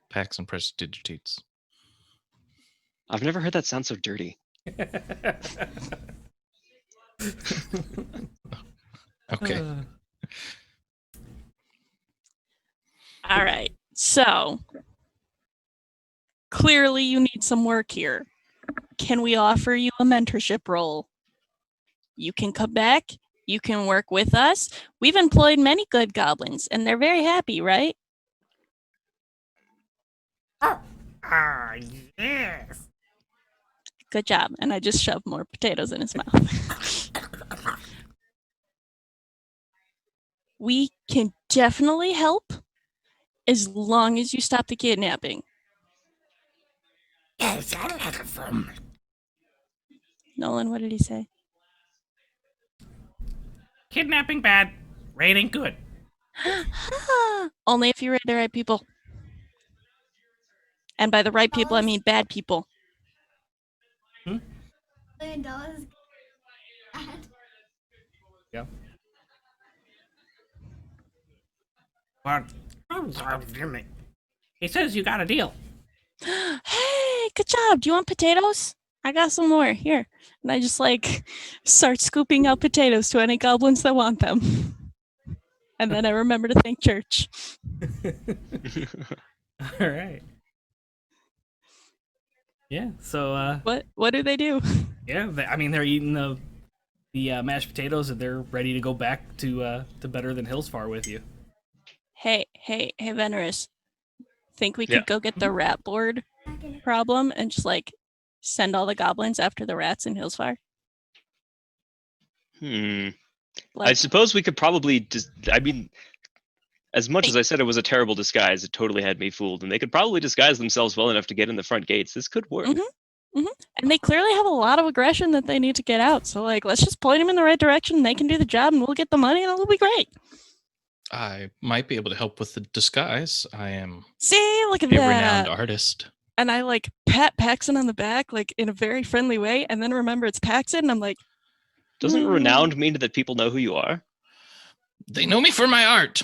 Paxton prestidigitates. I've never heard that sound so dirty. Okay. All right. So clearly you need some work here. Can we offer you a mentorship role? You can come back. You can work with us. We've employed many good goblins, and they're very happy, right? Yes. Good job. And I just shoved more potatoes in his mouth. We can definitely help as long as you stop the kidnapping. Yes, I like it from. Nolan, what did he say? Kidnapping bad, raiding good. Only if you raid the right people. And by the right people, I mean bad people. $1 million. Yeah. But he says you got a deal. Hey, good job. Do you want potatoes? I got some more. Here. And I just start scooping out potatoes to any goblins that want them. And then I remember to thank church. All right. Yeah. So. What do they do? Yeah. They're eating the mashed potatoes, and they're ready to go back to better than Hillsfar with you. Hey, Venerus. Think we could go get the rat board problem and just send all the goblins after the rats in Hillsfar? I suppose we could probably as much as I said it was a terrible disguise, it totally had me fooled, and they could probably disguise themselves well enough to get in the front gates. This could work. And they clearly have a lot of aggression that they need to get out. So let's just point them in the right direction. They can do the job, and we'll get the money, and it'll be great. I might be able to help with the disguise. I am See, look at a that. renowned artist. And I pat Paxton on the back in a very friendly way, and then remember it's Paxton, and I'm like, Doesn't renowned mean that people know who you are? They know me for my art.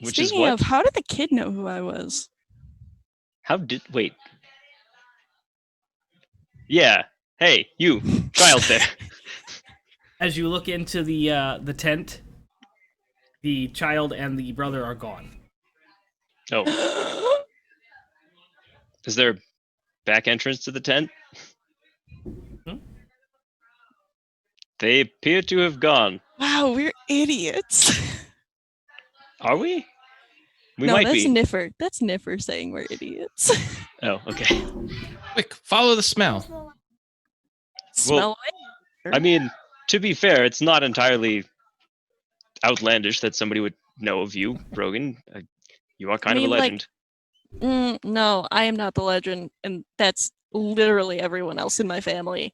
Which Speaking is what? of, how did the kid know who I was? Wait. Yeah. Hey, you, child there. As you look into the tent, the child and the brother are gone. Oh. Is there a back entrance to the tent? They appear to have gone. Wow, we're idiots. Are we? We no, might that's be. Niffer. That's Niffer saying we're idiots. Oh, okay. Quick, follow the smell. Smell it. I mean, to be fair, it's not entirely outlandish that somebody would know of you, Brogan. You are kind of a legend. No, I am not the legend, and that's literally everyone else in my family.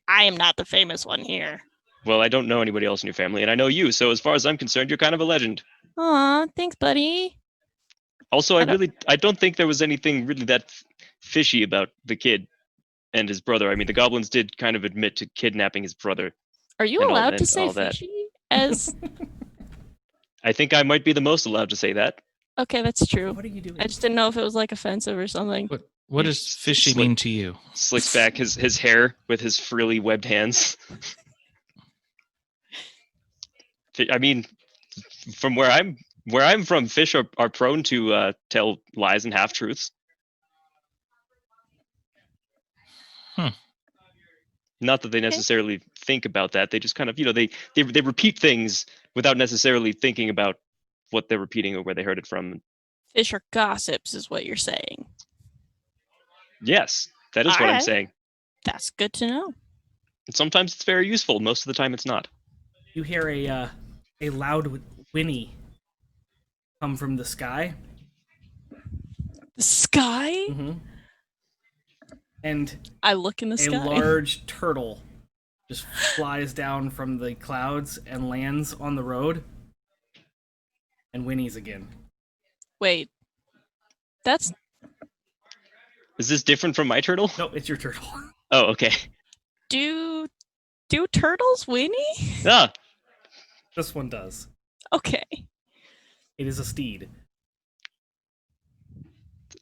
I am not the famous one here. Well, I don't know anybody else in your family, and I know you, so as far as I'm concerned, you're kind of a legend. Aw, thanks, buddy. Also, I don't think there was anything really that fishy about the kid and his brother. I mean, the goblins did kind of admit to kidnapping his brother. Are you and allowed to say all that. fishy? As I think I might be the most allowed to say that. okay, that's true. What are you doing? I just didn't know if it was offensive or something. What does fishy mean to you? Slicks back his hair with his frilly webbed hands. I mean, from where I'm from, fish are prone to tell lies and half truths. Not that they necessarily think about that. They just kind of, they repeat things without necessarily thinking about what they're repeating or where they heard it from. Fish are gossips, is what you're saying. Yes, that is what I'm Alright. saying. That's good to know. And sometimes it's very useful. Most of the time, it's not. You hear a loud whinny come from the sky. The sky? Mm-hmm. And I look in the a sky. large turtle just flies down from the clouds and lands on the road and whinnies again. Wait. That's Is this different from my turtle? Nope, it's your turtle. Oh, okay. do turtles whinny? Ah, This one does. Okay. It is a steed.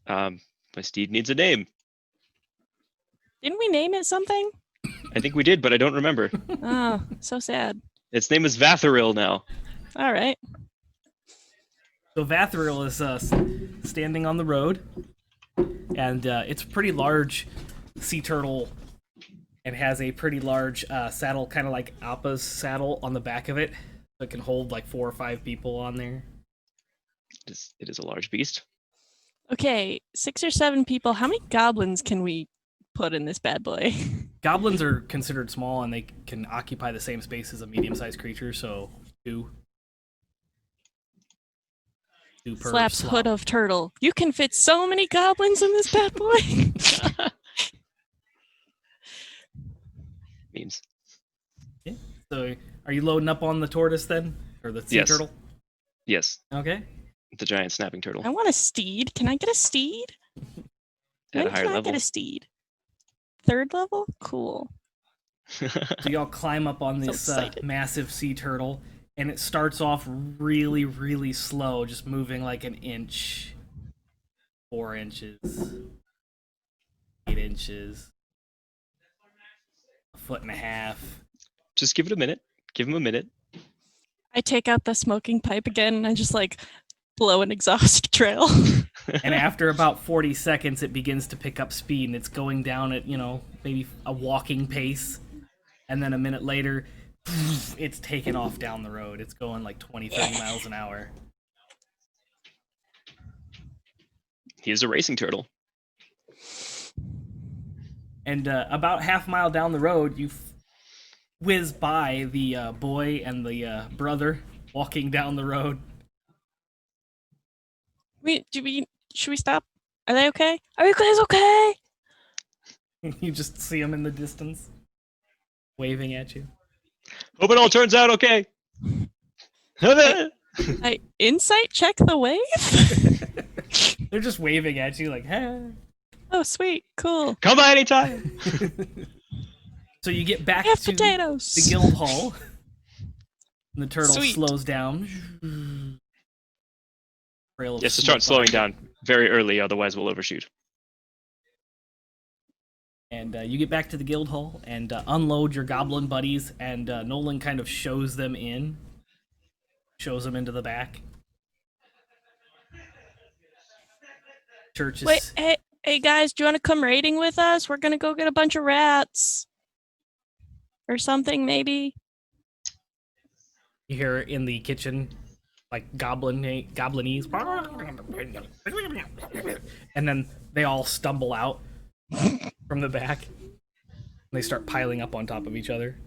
my steed needs a name. Didn't we name it something? I think we did, but I don't remember. Oh, so sad. Its name is Vatharil now. All right. So Vathril is standing on the road, and it's a pretty large sea turtle, and has a pretty large saddle, kind of like Appa's saddle on the back of it. So it can hold like 4 or 5 people on there. It is a large beast. Okay, 6 or 7 people. How many goblins can we put in this bad boy? Goblins are considered small, and they can occupy the same space as a medium-sized creature, so 2. 2 per Slaps slot. hood of turtle. You can fit so many goblins in this bad boy. Memes. So are you loading up on the tortoise then? Or the sea Yes. turtle? Yes, Okay. the giant snapping turtle I want a steed. Can I get a steed? at When a higher can I level. get a steed? 3rd level? Cool. So y'all climb up on So this excited. massive sea turtle, and it starts off really, really slow, just moving like an inch, 4 inches, 8 inches, 1.5 feet. Just give it a minute. Give him a minute. I take out the smoking pipe again and I just like blow an exhaust trail. And after about 40 seconds, it begins to pick up speed, and it's going down at, maybe a walking pace. And then a minute later, it's taken off down the road. It's going like 20, 30 miles an hour. He is a racing turtle. And about half mile down the road, you whiz by the boy and the brother walking down the road. Should we stop? Are they okay? Are you guys okay? You just see them in the distance, waving at you. Hope it all turns out okay. I insight check the wave? They're just waving at you like, hey. Oh, sweet. Cool. Come by anytime. So you get back I have to potatoes. the guild hall. And the turtle Sweet. slows down. Trail of Yes, to smoke start slowing behind it. down very early, otherwise we'll overshoot. And you get back to the guild hall and unload your goblin buddies, and Nolan kind of shows them in. Shows them into the back. Church is... Wait, hey guys, do you want to come raiding with us? We're gonna go get a bunch of rats. Or something, maybe? You hear in the kitchen, like goblinese. And then they all stumble out from the back. They start piling up on top of each other.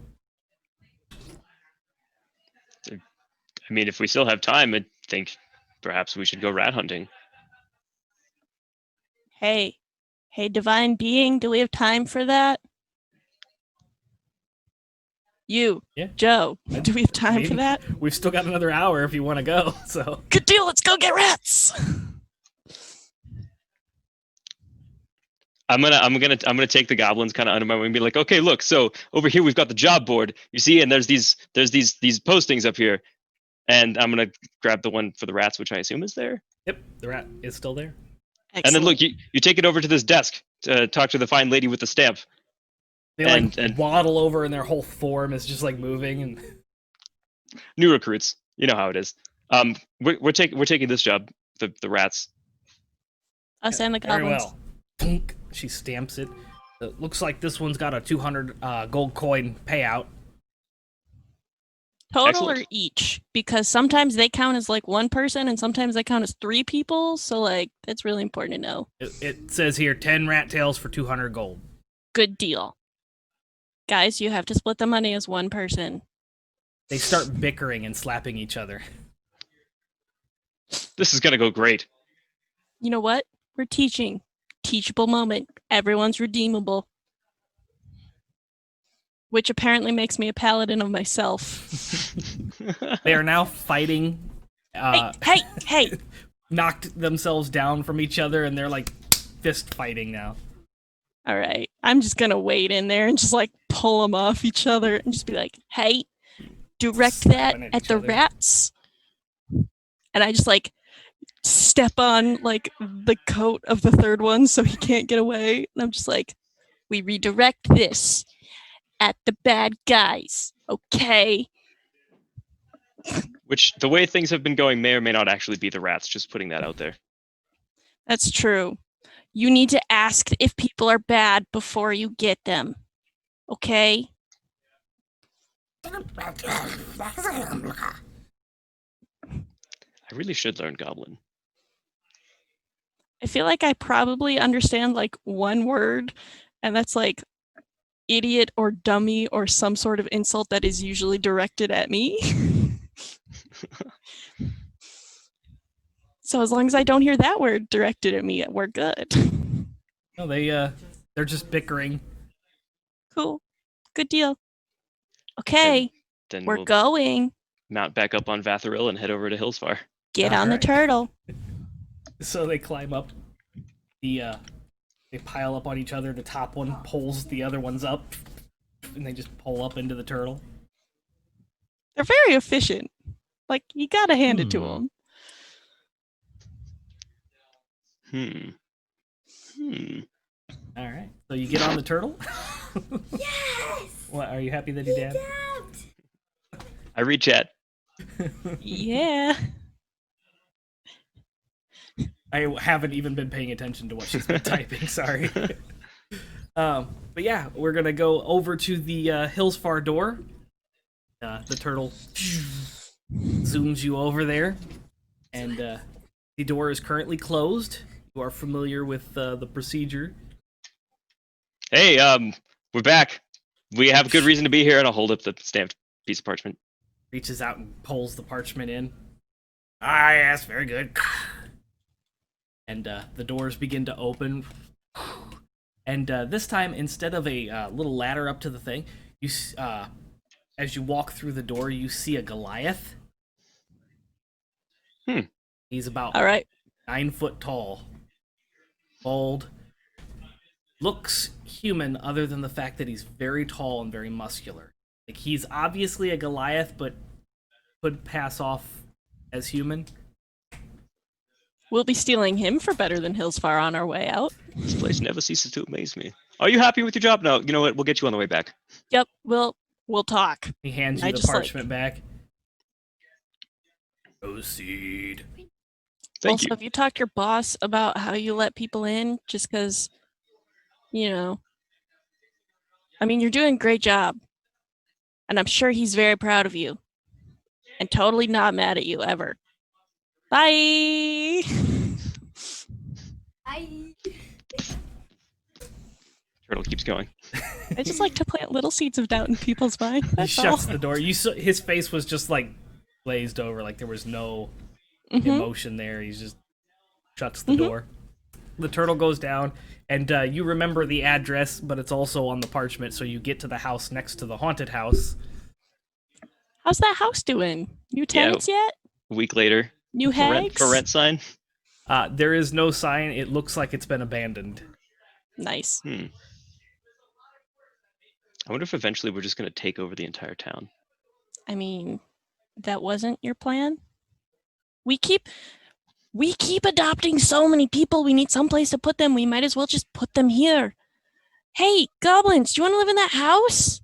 I mean, if we still have time, I think perhaps we should go rat hunting. Hey, divine being, do we have time for that? You, Yeah. Joe, do we have time for mean- that? We've still got another hour if you want to go, so... Good deal, let's go get rats! I'm gonna take the goblins kind of under my wing and be like, okay, look, so over here we've got the job board, you see, and there's these postings up here, and I'm gonna grab the one for the rats, which I assume is there. Yep, the rat is still there. And then look, you take it over to this desk to talk to the fine lady with the stamp. They And- waddle over, and their whole form is just like moving, and New recruits, you know how it is. We're taking this job, the rats. Us and the very goblins. well. Thunk. She stamps it. It looks like this one's got a 200 gold coin payout. Total Excellent. or each? Because sometimes they count as like one person and sometimes they count as 3 people. So like that's really important to know. It says here 10 rat tails for 200 gold. Good deal. Guys, you have to split the money as one person. They start bickering and slapping each other. This is gonna go great. You know what? We're teaching. Teachable moment. Everyone's redeemable. Which apparently makes me a paladin of myself. They are now fighting. Hey! Knocked themselves down from each other, and they're like fist fighting now. All right. I'm just going to wait in there and just like pull them off each other and just be like, hey, direct that Slapping at at each the other. rats. And I just like step on like the coat of the third one so he can't get away. And I'm just like, we redirect this at the bad guys. Okay. Which, the way things have been going, may or may not actually be the rats. Just putting that out there. That's true. You need to ask if people are bad before you get them. Okay? I really should learn Goblin. I feel like I probably understand like one word, and that's like idiot or dummy or some sort of insult that is usually directed at me. So as long as I don't hear that word directed at me, we're good. No, they're just bickering. Cool. Good deal. Okay, Then we're we'll going. mount back up on Vatharil and head over to Hillsfar. Get on the Alright. turtle. So they climb up. They pile up on each other. The top one pulls the other ones up, and they just pull up into the turtle. They're very efficient. Like, you gotta hand it to Hmm. them. All right. So you get on the turtle. Yes! What? Are you happy that he did? Adapt! I read chat. Yeah. I haven't even been paying attention to what she's been typing. Sorry. But yeah, we're gonna go over to the Hillsfar door. The turtle zooms you over there, and the door is currently closed. You are familiar with the procedure. Hey, we're back. We have good reason to be here, and I'll hold up the stamped piece of parchment. Reaches out and pulls the parchment in. Ah, yes, very good. And the doors begin to open. And this time, instead of a little ladder up to the thing, as you walk through the door, you see a Goliath. He's about All right. 9 foot tall, bald, looks human other than the fact that he's very tall and very muscular. Like, he's obviously a Goliath, but could pass off as human. We'll be stealing him for better than Hillsfar on our way out. This place never ceases to amaze me. Are you happy with your job? No, you know what? We'll get you on the way back. Yep, we'll talk. He hands you I the just, like- parchment back. Proceed. Thank Also, you. have you talked to your boss about how you let people in just because, you know, I mean, you're doing a great job. And I'm sure he's very proud of you. And totally not mad at you ever. Bye! I Turtle keeps going. I just like to plant little seeds of doubt in people's mind. He That's all. shuts the door. You saw his face was just like glazed over, like there was no Mhm. emotion there. He just shuts the Mhm. door. The turtle goes down, and you remember the address, but it's also on the parchment, so you get to the house next to the haunted house. How's that house doing? New tenants yet? A week later, New for rent, hags? for rent sign. There is no sign. It looks like it's been abandoned. Nice. I wonder if eventually we're just going to take over the entire town. I mean, that wasn't your plan? We keep adopting so many people. We need someplace to put them. We might as well just put them here. Hey, goblins, do you want to live in that house?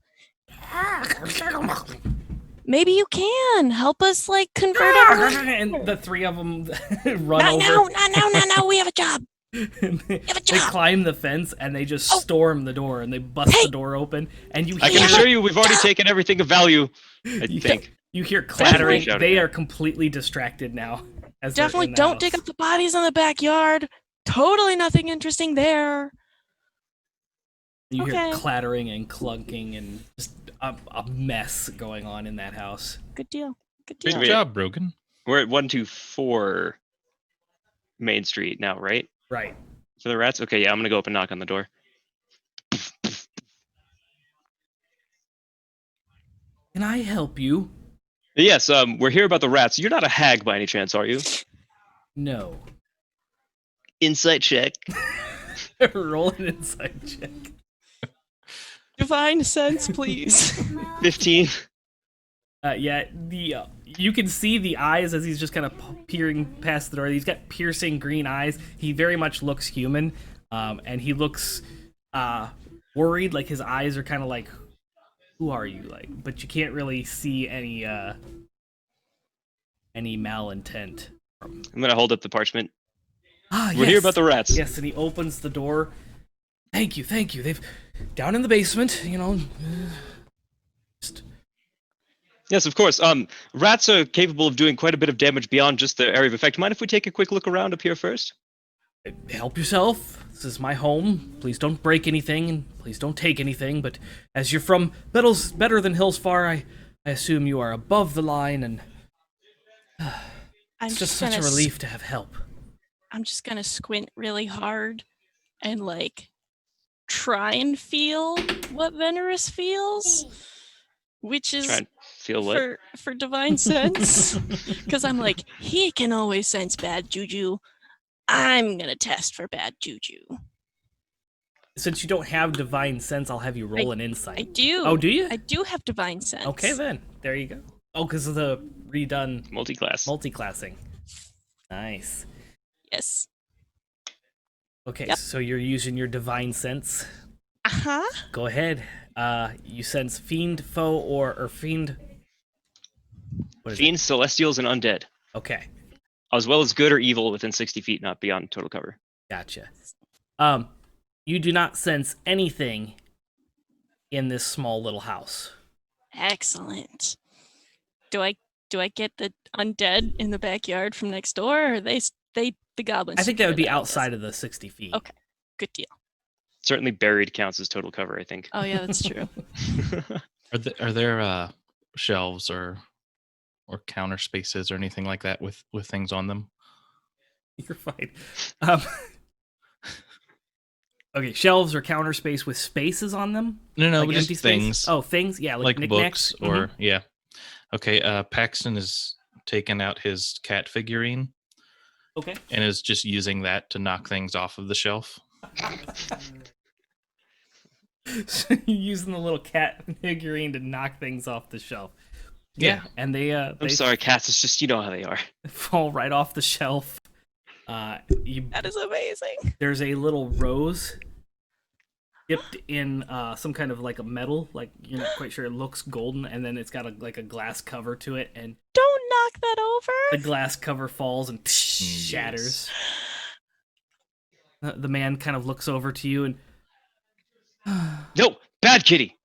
Maybe you can help us like convert everyone. And the three of them run Not over. now. We have a job. they have a job. climb the fence and they just storm the door and they bust Hey. the door open. And you I hear can assure you, we've already taken everything of value. I You- think. You hear clattering. Definitely. They are completely distracted now. As they're Definitely in the don't dig house. up the bodies in the backyard. Totally nothing interesting there. You hear Okay. clattering and clunking and just a mess going on in that house. Good deal. Good Great deal. Wait. job, Brogan. We're at 124 Main Street now, right? Right. For the rats? Okay, yeah, I'm gonna go up and knock on the door. Can I help you? Yes, we're here about the rats. You're not a hag by any chance, are you? No. Insight check. Roll an insight check. Divine sense, please. 15. Yeah, you can see the eyes as he's just kind of peering past the door. He's got piercing green eyes. He very much looks human, and he looks worried. Like his eyes are kind of like, "Who are you?" Like, but you can't really see any malintent. I'm gonna hold up the parchment. Ah, We're here about the rats. Yes, and he opens the door. Thank you. They've down in the basement. Just Yes, of course. Rats are capable of doing quite a bit of damage beyond just the area of effect. Mind if we take a quick look around up here first? help yourself. This is my home. Please don't break anything, and please don't take anything. But as you're from better than Hillsfar, I assume you are above the line, and I'm it's just such a relief to have help. I'm just gonna squint really hard and like try and feel what Venerus feels, which is Try and feel what? for divine sense. Because I'm like, he can always sense bad juju. I'm gonna test for bad juju. Since you don't have divine sense, I'll have you roll an insight. I do. Oh, do you? I do have divine sense. Okay, then. There you go. Oh, because of the redone Multi-class. multiclassing. Nice. Yes. Okay, Yep. so you're using your divine sense. Uh-huh. Go ahead. You sense fiend, foe, or fiend. What is Fiends, celestials, and undead. it? Okay, As well as good or evil within 60 feet, not beyond total cover. gotcha. You do not sense anything in this small little house. Excellent. Do I get the undead in the backyard from next door, or are they the goblins? I think that would be I guess? outside of the 60 feet. Okay. Good deal. Certainly buried counts as total cover, I think. Oh yeah, that's true. Are there shelves or counter spaces or anything like that with things on them? You're fine. Okay, shelves or counter space with spaces on them? No, Like just empty space? things. Oh, things? Yeah, like knickknacks. books or yeah. Okay, Paxton has taken out his cat figurine Okay. and is just using that to knock things off of the shelf. So you're using the little cat figurine to knock things off the shelf. Yeah. And they I'm sorry, cats. It's just, you know how they are. fall right off the shelf. That is amazing. There's a little rose dipped in some kind of like a metal, like you're not quite sure. It looks golden, and then it's got a glass cover to it, and Don't knock that over. the glass cover falls and shatters. The man kind of looks over to you, and No! Bad kitty!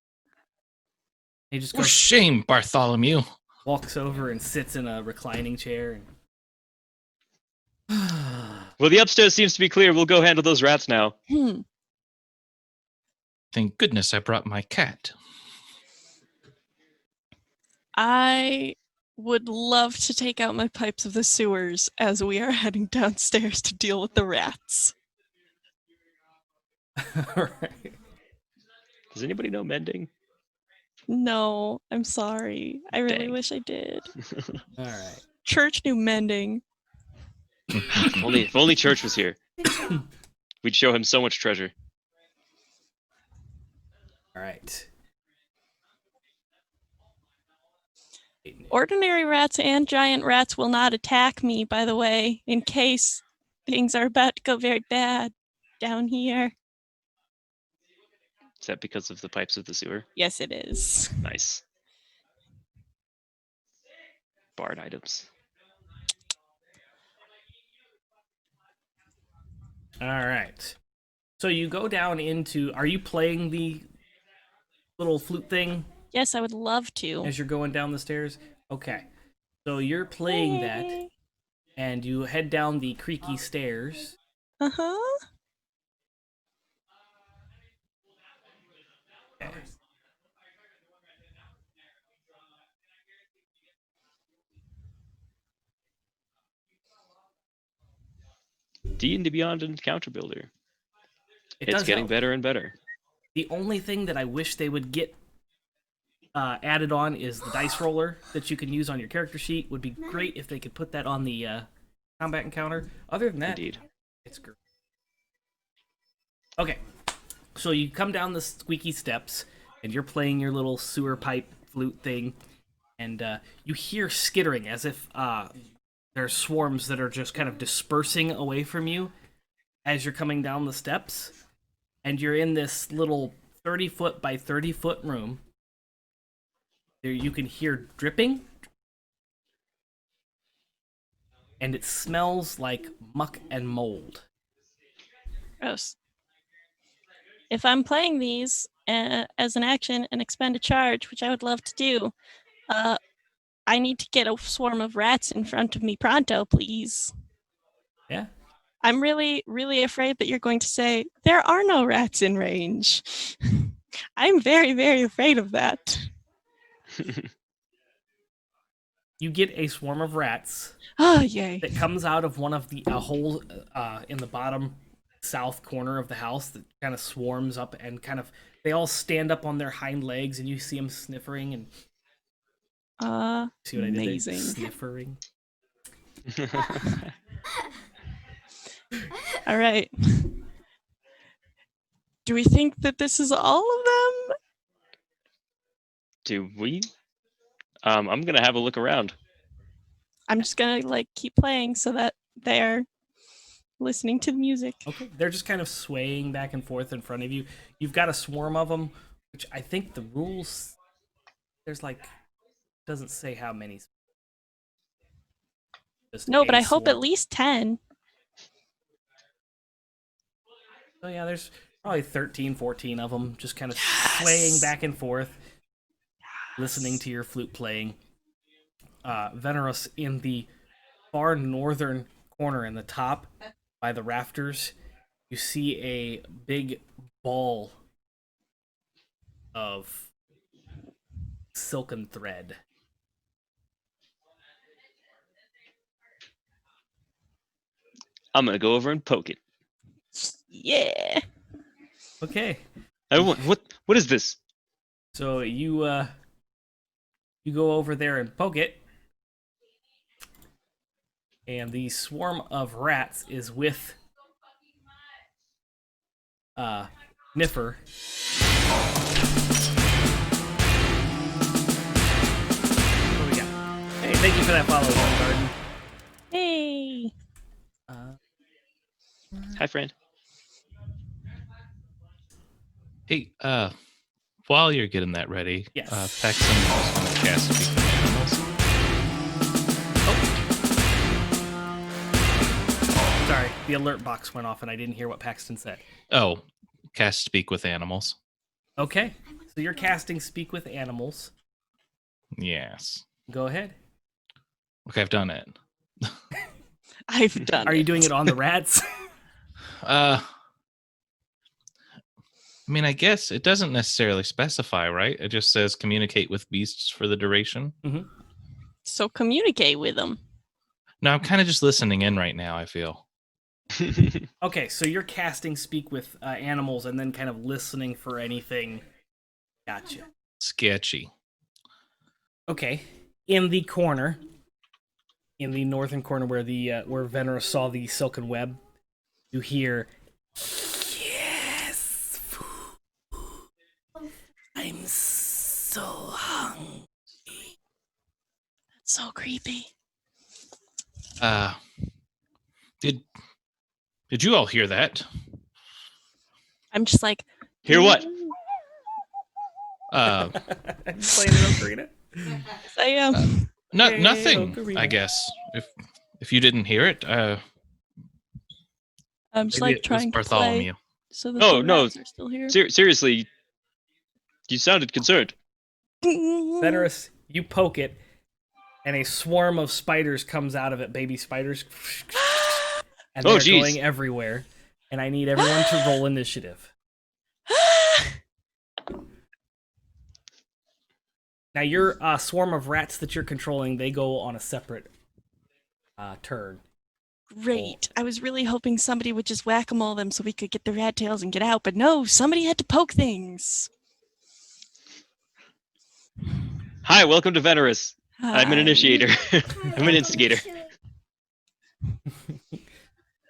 he just For goes, shame, Bartholomew. walks over and sits in a reclining chair. And Well, the upstairs seems to be clear. We'll go handle those rats now. Thank goodness I brought my cat. I would love to take out my pipes of the sewers as we are heading downstairs to deal with the rats. all right. Does anybody know mending? No, I'm sorry. I really Dang. wish I did. All right. Church knew mending. If only Church was here. We'd show him so much treasure. All right. Ordinary rats and giant rats will not attack me, by the way, in case things are about to go very bad down here. Is that because of the pipes of the sewer? Yes, it is. Nice. Bard items. All right. So you go down into. Are you playing the little flute thing Yes, I would love to. as you're going down the stairs? Okay. So you're playing that, Yay. and you head down the creaky stairs. Uh-huh. Okay. D&D Beyond Encounter Builder. It It's does getting help. better and better. The only thing that I wish they would get added on is the dice roller that you can use on your character sheet. Would be great if they could put that on the combat encounter. Other than that, Indeed. it's great. Okay, so you come down the squeaky steps, and you're playing your little sewer pipe flute thing, and you hear skittering as if there's swarms that are just kind of dispersing away from you as you're coming down the steps, and you're in this little 30-foot by 30-foot room. There you can hear dripping, and it smells like muck and mold. Gross. If I'm playing these as an action and expend a charge, which I would love to do, I need to get a swarm of rats in front of me pronto, please. Yeah. I'm really, really afraid that you're going to say, there are no rats in range. I'm very, very afraid of that. You get a swarm of rats Oh, yay. that comes out of one of the hole in the bottom south corner of the house that kind of swarms up, and kind of they all stand up on their hind legs, and you see them sniffering and see what I did there? Amazing. Sniffering. All right. Do we think that this is all of them? Do we? I'm gonna have a look around. I'm just gonna keep playing so that they're listening to the music. Okay, they're just kind of swaying back and forth in front of you. You've got a swarm of them, which I think the rules there's doesn't say how many. Just No, a but I hope at swarm. least 10. So yeah, there's probably 13, 14 of them just kind of swaying back and forth, listening to your flute playing. Veneros, in the far northern corner in the top by the rafters, you see a big ball of silken thread. I'm gonna go over and poke it. Yeah. Okay, What is this? so you go over there and poke it, and the swarm of rats is with Niffer. What do we got? Hey, thank you for that follow, Garden. Hey. Hi, friend. Hey, while you're getting that ready, Yes. Paxton is going to cast Speak with Animals. Sorry, the alert box went off and I didn't hear what Paxton said. Oh, cast Speak with Animals. Okay, so you're casting Speak with Animals. Yes. Go ahead. Okay, I've done it. I've done Are you doing it on the rats? I mean, I guess it doesn't necessarily specify, right? It just says communicate with beasts for the duration. So communicate with them. No, I'm kind of just listening in right now, I feel. Okay, so you're casting Speak with Animals and then kind of listening for anything. Gotcha. Sketchy. Okay, in the corner, in the northern corner where where Veneros saw the silken web, you hear, "Yes, I'm so hungry." That's so creepy. Did you all hear that? I'm just like, Hear what? I'm playing an ocarina. I am. Hey, Nothing. ocarina. I guess if you didn't hear it, I'm just maybe like it was trying to play Bartholomew. so that No, the no. rats are still here. Seriously, you sounded concerned. Veneros, you poke it, and a swarm of spiders comes out of it, baby spiders, and Oh, they're geez. going everywhere. And I need everyone to roll initiative. Now, your swarm of rats that you're controlling, they go on a separate turn. Great. I was really hoping somebody would just whack 'em all them so we could get the rat tails and get out, but no, somebody had to poke things. Hi, welcome to Venerus. I'm an Hi. initiator. I'm an instigator.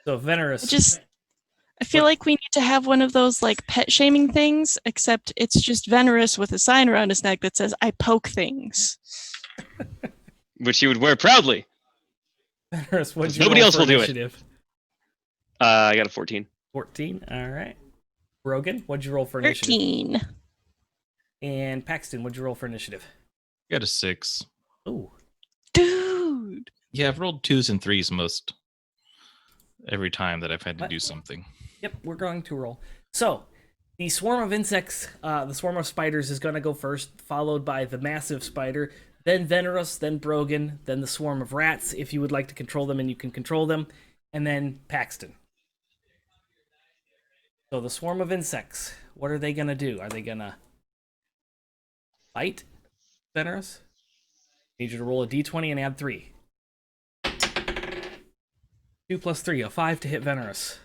So, Venerus, I feel like we need to have one of those like pet shaming things, except it's just Venerus with a sign around his neck that says, I poke things. Which he would wear proudly. Venerus, what'd you Nobody roll else for will do it. initiative? I got a 14. 14. All right. Brogan, what'd you roll for initiative? 13. And Paxton, what'd you roll for initiative? Got a 6. Ooh. Dude. Yeah, I've rolled 2s and 3s most every time that I've had to What? do something. Yep, we're going to roll. So, the swarm of insects, the swarm of spiders is going to go first, followed by the massive spider, then Venerus, then Brogan, then the swarm of rats, if you would like to control them and you can control them, and then Paxton. So, the swarm of insects, what are they going to do? Are they going to bite Venerus? I need you to roll a d20 and add 3. 2 plus 3, a 5 to hit Venerus.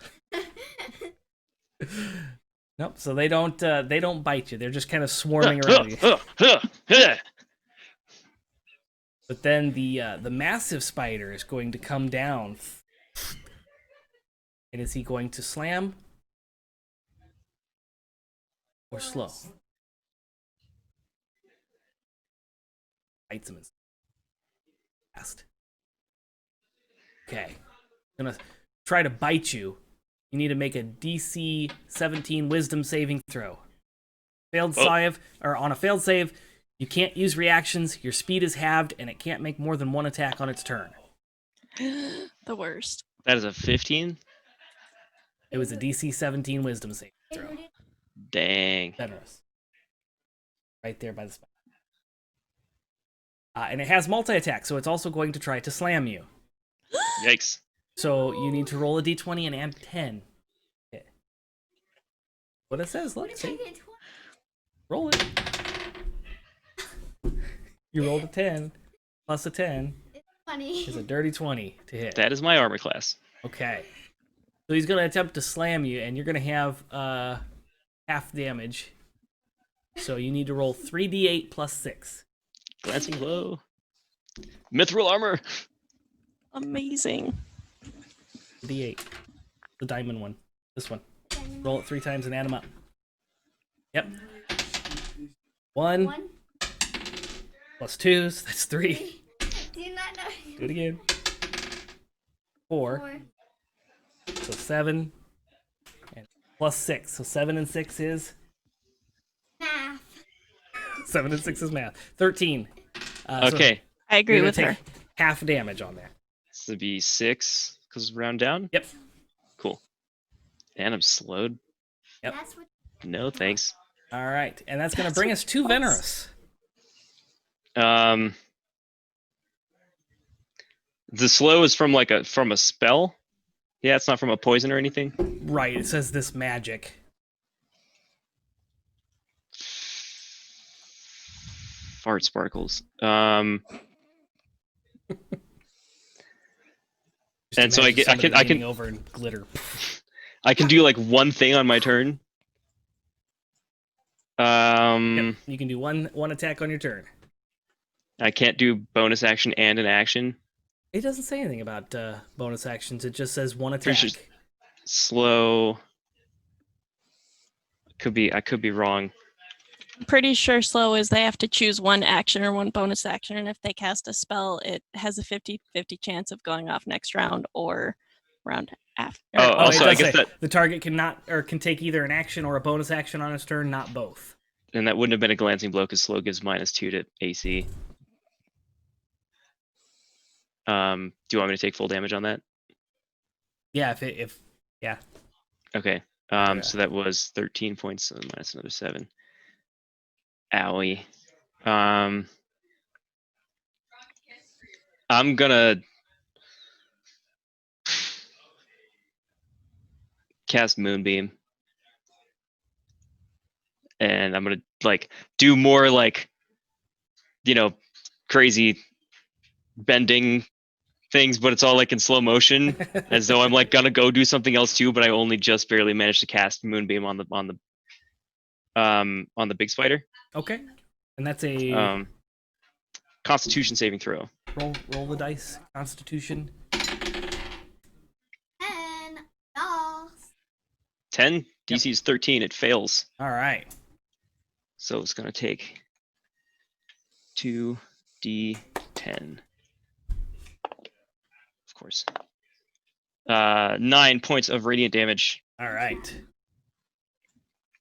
Nope. So they don't bite you. They're just kind of swarming around you. But then the massive spider is going to come down. And is he going to slam or slow? Bites him fast. Okay. Gonna try to bite you. You need to make a DC 17 Wisdom saving throw. Failed save, or on a failed save, you can't use reactions, your speed is halved, and it can't make more than one attack on its turn. The worst. That is a 15? It was a DC 17 Wisdom saving throw. Dang. Venerus. Right there by the spot. And it has multi-attack, so it's also going to try to slam you. Yikes. So you need to roll a d20 and add 10. Okay. What it says, let's see. Roll it. You rolled a 10 plus a 10 is a dirty 20 to hit. That is my armor class. Okay. So he's going to attempt to slam you, and you're going to have half damage. So you need to roll 3d8 plus 6. Glancing blow. Mithril armor. Amazing. D8. The diamond one. This one. Roll it 3 times and add them up. Yep. 1 plus 2, so that's 3. Do you not know? Do it again. 4. So 7. And plus 6. So 7 and 6 is? Math. 7 and 6 is math. 13. Okay. I agree You're with gonna her. take half damage on that. This would be 6, because round down. Yep. Cool. And I'm slowed. Yep. That's what. No, thanks. All right. And that's going to bring us to Venerus. The slow is from from a spell. Yeah, it's not from a poison or anything. Right. It says this magic. Fart sparkles. Just And so I imagine get- I somebody can- I can- leaning over and glitter. I can do like one thing on my turn. Yep. You can do one attack on your turn. I can't do bonus action and an action. It doesn't say anything about bonus actions. It just says one attack. Pretty sure slow. I could be wrong. I'm pretty sure slow is they have to choose one action or one bonus action, and if they cast a spell, it has a 50-50 chance of going off next round or round after. Oh, it also, I does guess say that the target can take either an action or a bonus action on its turn, not both. and that wouldn't have been a glancing blow because slow gives -2 to AC. Do you want me to take full damage on that? Yeah, if yeah. Okay. Yeah. So that was 13 points, so minus another 7. Owie. I'm gonna cast Moonbeam, and I'm gonna like do more like crazy bending things, but it's all like in slow motion, as though I'm like gonna go do something else too, but I only just barely managed to cast Moonbeam on the big spider. Okay. And that's a Constitution saving throw. roll the dice. Constitution. 10 dollars. 10. DC is 13. It fails. All right. So it's gonna take 2d10. Of course. 9 points of radiant damage. All right.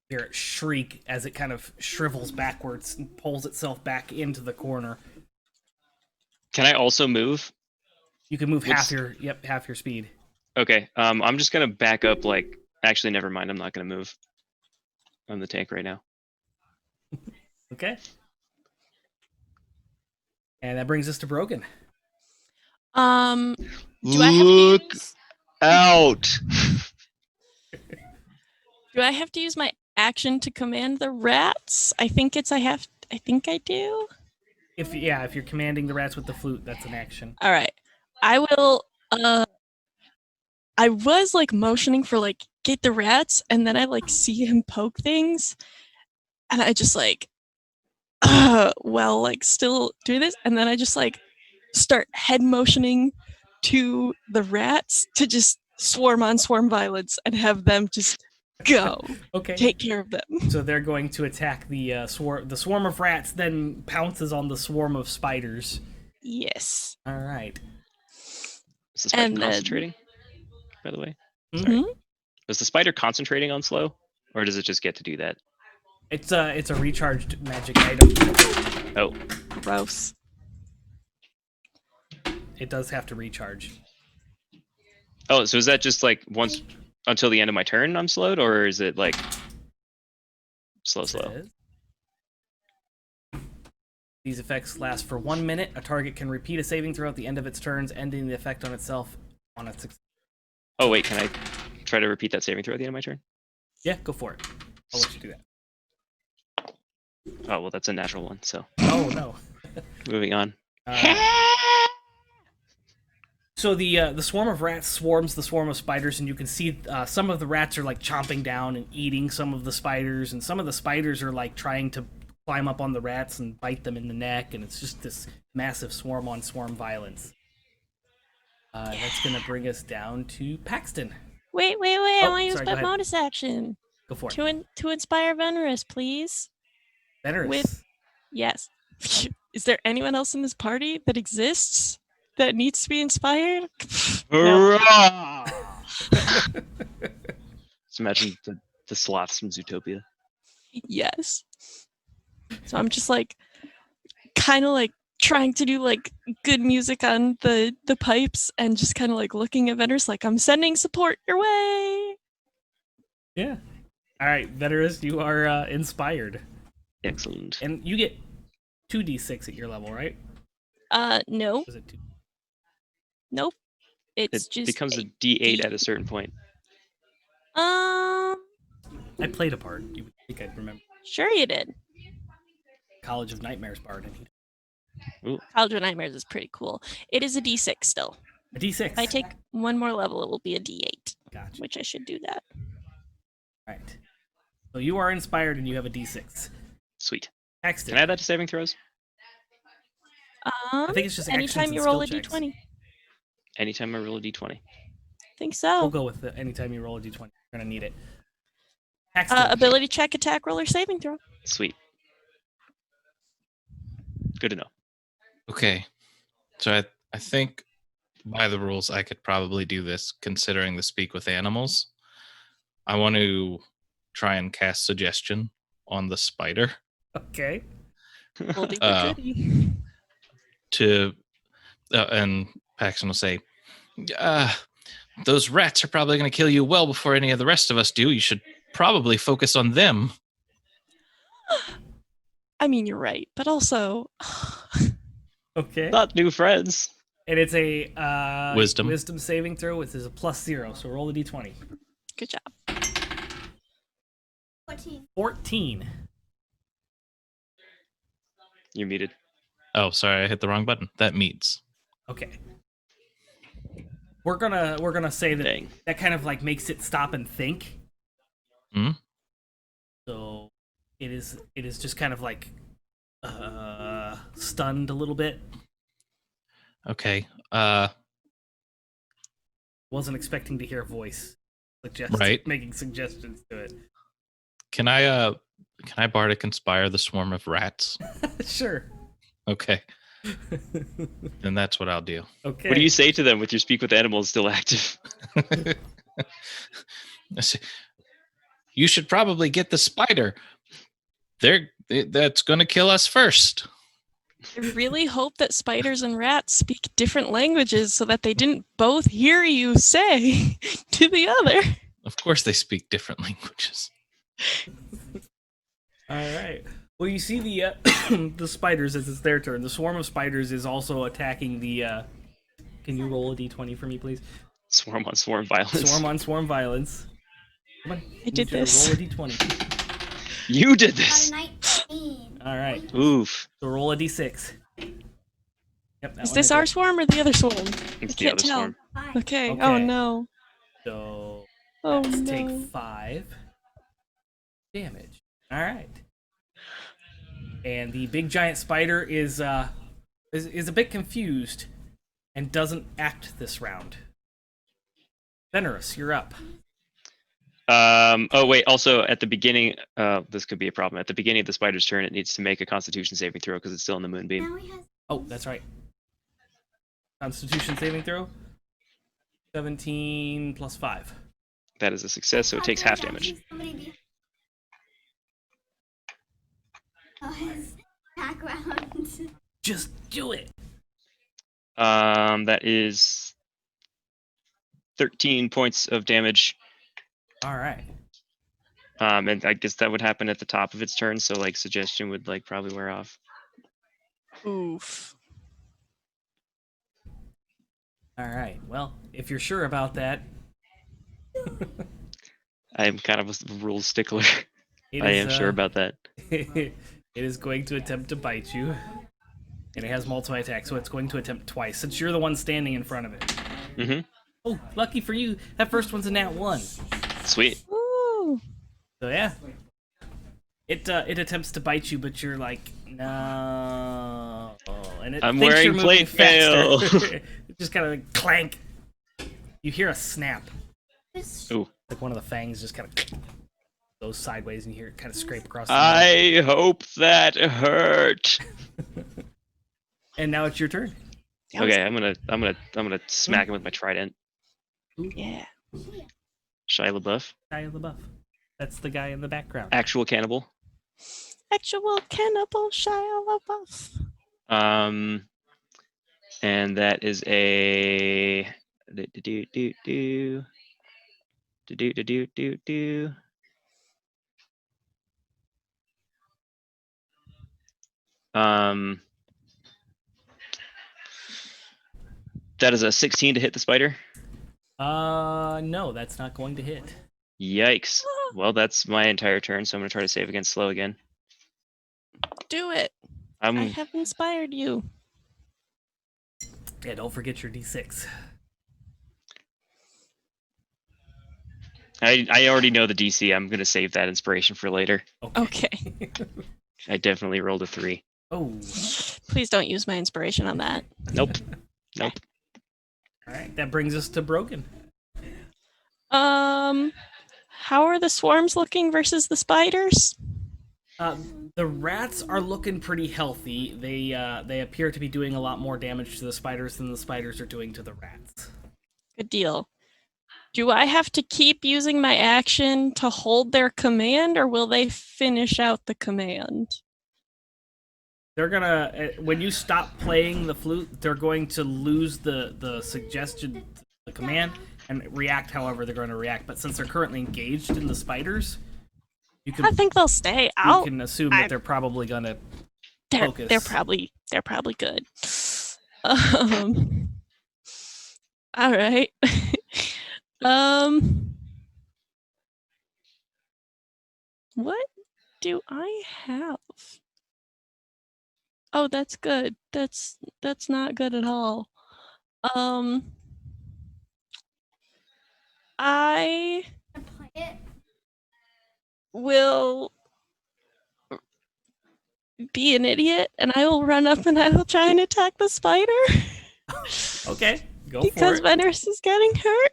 Hear it shriek as it kind of shrivels backwards and pulls itself back into the corner. Can I also move? You can move half What's- your speed. Okay. I'm just gonna back up. Like, actually, never mind. I'm not gonna move. I'm the tank right now. Okay. And that brings us to Brogan. Do I have to use, out. do I have to use my action to command the rats? I think I do. If you're commanding the rats with the flute, that's an action. All right. I will I was like motioning for like get the rats, and then I like see him poke things, and I just like well, like still doing this, and then I just like start head motioning to the rats to just swarm on swarm violence and have them just go. Okay. Take care of them. So they're going to attack the swarm. The swarm of rats then pounces on the swarm of spiders. Yes. All right. Is the spider And then- concentrating? By the way, Mhm. is the spider concentrating on slow, or does it just get to do that? It's a recharged magic item. Oh, Gross. It does have to recharge. oh, so is that just like once until the end of my turn I'm slowed, or is it like slow? Says, these effects last for 1 minute. A target can repeat a saving throw at the end of its turns, ending the effect on itself on its. Oh wait, can I try to repeat that saving throw at the end of my turn? Yeah, go for it. I'll let you do that. Oh well, that's a natural one. So Oh no. moving on. So the swarm of rats swarms the swarm of spiders, and you can see some of the rats are like chomping down and eating some of the spiders, and some of the spiders are like trying to climb up on the rats and bite them in the neck, and it's just this massive swarm on swarm violence. That's gonna bring us down to Paxton. Wait, I Oh, want to use sorry, go my ahead. bonus action Go for it. to inspire Venerous, please. Venerous. with- Yes. Is there anyone else in this party that exists that needs to be inspired? No. Hurrah! Just imagine the sloths from Zootopia. Yes. So I'm just like kind of like trying to do like good music on the pipes and just kind of like looking at vendors like I'm sending support your way. Yeah. All right, Venerous, you are inspired, Excellent. and you get 2d6 at your level, right? No, Is it 2? nope. It It's just becomes a D8 at a certain point. I played a part. You would think I'd remember. Sure you did. College of Nightmares bard, and he College of Nightmares is pretty cool. It is a D6 still. a d6. If I take one more level, it will be a D8, Gotcha. which I should do that. Right. So you are inspired, and you have a d6. Sweet. Paxton. Can I add that to saving throws? I think it's just actions anytime and you roll a skill checks. D20. Anytime I roll a D20. Think so. We'll go with the anytime you roll a d20. You're gonna need it. Paxton. Ability check, attack, roll, or saving throw. Sweet. Good to know. Okay. So I think by the rules I could probably do this considering the speak with animals. I want to try and cast suggestion on the spider Okay. We'll do Uh, pretty. to and Paxton will say, those rats are probably going to kill you well before any of the rest of us do. You should probably focus on them. I mean, you're right, but also, Okay. Not new friends. And it's a Wisdom. saving throw. It is a +0, so roll a d20. Good job. 14. 14. You're muted. Oh, sorry, I hit the wrong button. That meets. Okay. We're gonna say that Dang. that kind of like makes it stop and think. Hmm? So it is just kind of like stunned a little bit. Okay. Wasn't expecting to hear a voice Right. making suggestions to it. Can I bardic inspire the swarm of rats? Sure. Okay. Then that's what I'll do. Okay. What do you say to them with your speak with animals still active? You should probably get the spider. That's going to kill us first. I really hope that spiders and rats speak different languages so that they didn't both hear you say to the other. Of course they speak different languages. All right. Well, you see the the spiders as it's their turn. The swarm of spiders is also attacking the. Can you roll a d20 for me, please? Swarm on swarm violence. Swarm on swarm violence. Come on. I did need you to this. Roll a d20. You did Got this. a 19. All right. Oof. So roll a d6. Yep. That Is one this hit our it. swarm or the other swarm? It's the can't other tell. swarm. 5. Okay. Okay. Oh no. So Oh let's no. take 5 damage. All right. And the big giant spider is a bit confused and doesn't act this round. Venerus, you're up. Oh wait. Also, at the beginning, this could be a problem. At the beginning of the spider's turn, it needs to make a Constitution saving throw because it's still in the moonbeam. Now he has Oh, that's right. Constitution saving throw. 17 plus 5. That is a success, so it takes half damage. Oh, his background. Just do it. That is 13 points of damage. All right. And I guess that would happen at the top of its turn, so like suggestion would like probably wear off. Oof. All right. Well, if you're sure about that, I'm kind of a rules stickler. it I is, am sure about that. it is going to attempt to bite you. And it has multi attack, so it's going to attempt twice, since you're the one standing in front of it. Mm-hmm. Oh, lucky for you, that first one's a nat 1. Sweet. Woo. So yeah. It attempts to bite you, but you're like, no. And it I'm thinks wearing you're moving plate mail. faster. It just kind of like clank. You hear a snap. This Ooh. Like one of the fangs just kind of goes sideways, and you hear it kind of scrape across the middle. I hope that hurt. And now it's your turn. That was- Okay, I'm gonna smack him with my trident. Yeah. Shia LaBeouf, Shia LaBeouf. That's the guy in the background. actual cannibal. Actual cannibal Shia LaBeouf. And that is a do. That is a 16 to hit the spider. No, that's not going to hit. Yikes. Well, that's my entire turn, so I'm gonna try to save against slow again. Do it. I I'm have inspired you. Yeah, don't forget your d6. I already know the DC. I'm gonna save that inspiration for later. Okay. I definitely rolled a 3. Oh, Please don't use my inspiration on that. Nope. Nope. all right. That brings us to Brogan. How are the swarms looking versus the spiders? The rats are looking pretty healthy. They appear to be doing a lot more damage to the spiders than the spiders are doing to the rats. Good deal. Do I have to keep using my action to hold their command, or will they finish out the command? They're gonna when you stop playing the flute, they're going to lose the suggestion, the command, and react however they're going to react. But since they're currently engaged in the spiders, you I think they'll stay out. can assume that they're probably gonna They're focus. probably good. Um, All right. What do I have? Oh, that's good. That's not good at all. I Play it. will be an idiot and I will run up and I will try and attack the spider Okay, go because for my it. nurse is getting hurt.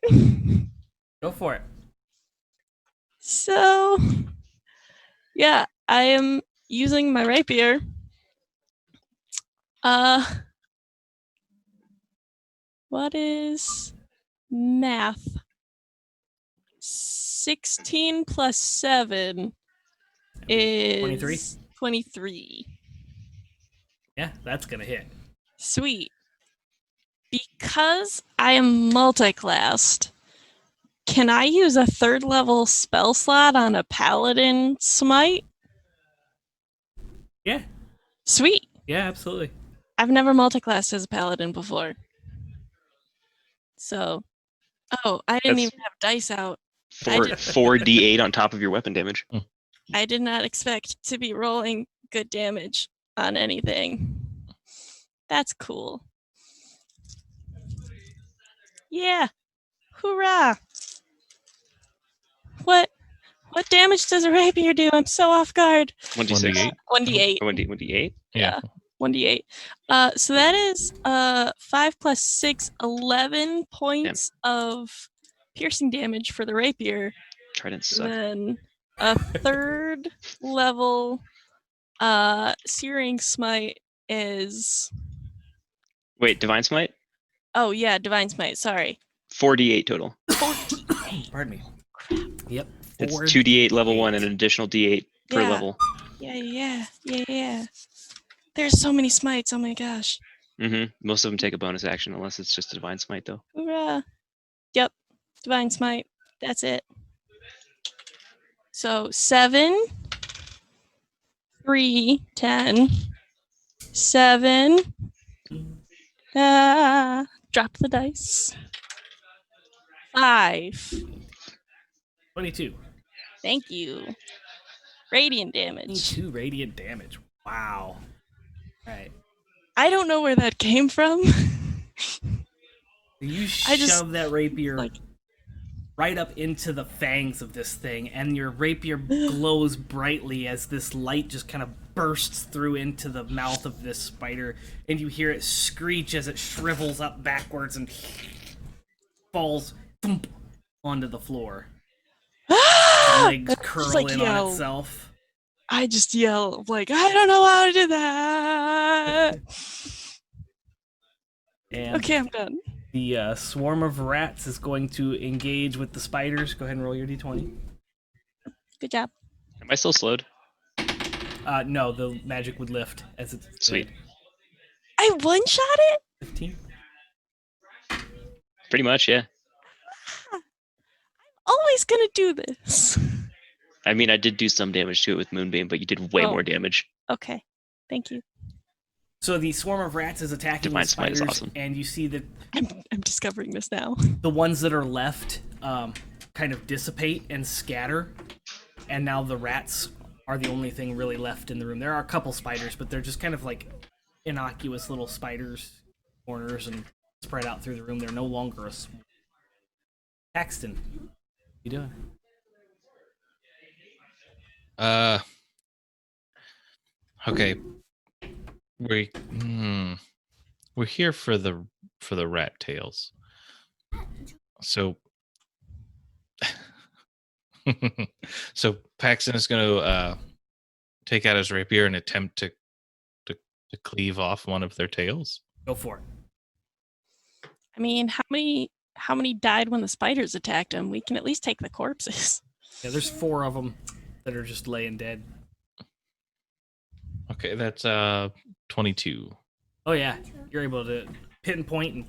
Go for it. So, yeah, I am using my rapier. What is math? 16 plus 7 is 23? 23. Yeah, that's gonna hit. Sweet. Because I am multiclassed, can I use a 3rd level spell slot on a paladin smite? Yeah, Sweet. yeah, absolutely. I've never multiclassed as a paladin before. So, oh, I didn't That's even have dice out. Four, 4d8 on top of your weapon damage. I did not expect to be rolling good damage on anything. That's cool. Yeah. Hoorah. What damage does a rapier do? I'm so off guard. 1d6. 1d8. 1d8? Yeah. 1d8. So that is 5 plus 6, 11 points of piercing damage for the rapier. Tridents And suck. then a 3rd level searing smite is Wait, Divine Smite? oh yeah, divine smite, sorry. 4d8 total. 48. Pardon me. Crap. Yep. It's 4 2d8 level 1 and an additional d8 per Yeah. level. Yeah. There's so many smites, oh my gosh. Most of them take a bonus action unless it's just a Divine Smite, though. Hoorah. Yep. Divine smite. That's it. So 7, 3, 10, 7. Drop the dice. 5. 22. Thank you. Radiant damage. 22 radiant damage. Wow. All right. I don't know where that came from. You I just, shove that rapier like- right up into the fangs of this thing, and your rapier glows brightly as this light just kind of bursts through into the mouth of this spider, and you hear it screech as it shrivels up backwards and falls thump, onto the floor. Legs I just, curl like, in yell. on itself. I just yell, like, I don't know how to do that. And Okay, I'm done. the swarm of rats is going to engage with the spiders. Go ahead and roll your d20. Good job. Am I still slowed? No, the magic would lift as it's Sweet. I one-shot it? 15. Pretty much, yeah. Always gonna do this. I mean, I did do some damage to it with Moonbeam, but you did way Oh. more damage. Okay, thank you. So the swarm of rats is attacking Divine the Smite is spiders, awesome. and you see that I'm discovering this now. the ones that are left kind of dissipate and scatter, and now the rats are the only thing really left in the room. There are a couple spiders, but they're just kind of like innocuous little spiders, corners, and spread out through the room. They're no longer a swarm. Paxton, what you doing? Okay. We're here for the rat tails. So so Paxton is going to take out his rapier and attempt to cleave off one of their tails. Go for it. I mean, how many died when the spiders attacked him? We can at least take the corpses. Yeah, there's 4 of them that are just laying dead. Okay, that's 22. Oh yeah, you're able to pinpoint and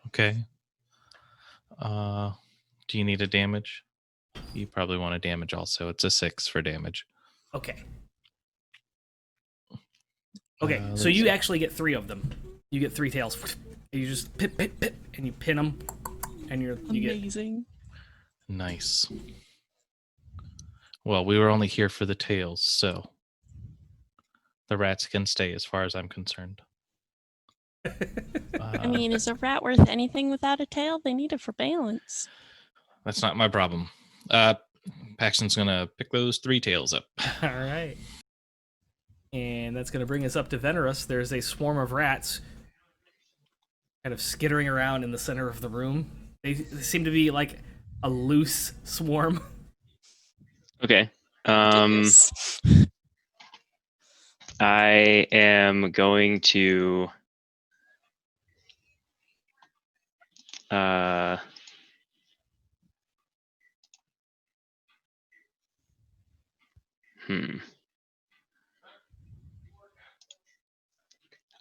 Okay. Do you need a damage? You probably want a damage also. It's a 6 for damage. okay. Okay, so let's you see. actually get 3 of them. You get 3 tails. And you just pip, pip, pip, and you pin them, and you get. Amazing. Nice. Well, we were only here for the tails, so the rats can stay as far as I'm concerned. I mean, is a rat worth anything without a tail? They need it for balance. That's not my problem. Paxton's gonna pick those 3 tails up. All right. And that's going to bring us up to Venerus. There's a swarm of rats kind of skittering around in the center of the room. They seem to be like a loose swarm. Okay. Goodness. I am going to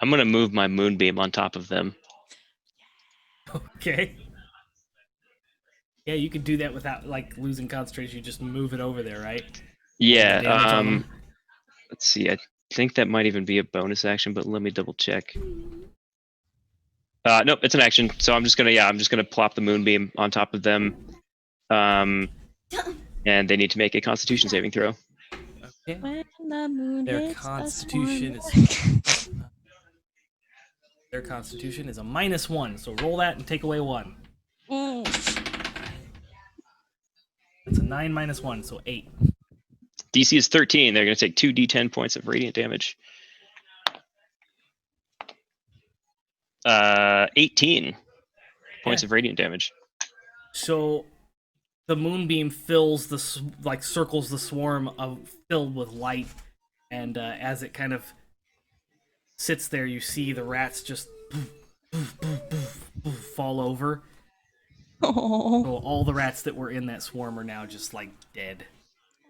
I'm gonna move my moonbeam on top of them. Okay. Yeah, you could do that without like losing concentration. You just move it over there, right? Yeah. Damage on them. Let's see. I think that might even be a bonus action, but let me double check. Nope, it's an action. So I'm just gonna plop the moonbeam on top of them. And they need to make a Constitution saving throw. Okay. When the moon Their hits the constitution swarm. is their constitution is a -1. So roll that and take away 1. Ooh. That's a 9 minus 1, so 8. DC is 13. They're gonna take 2d10 points of radiant damage. 18 points of radiant damage. So the moonbeam fills circles the swarm filled with light, and as it kind of sits there, you see the rats just fall over. Oh. So all the rats that were in that swarm are now just like dead,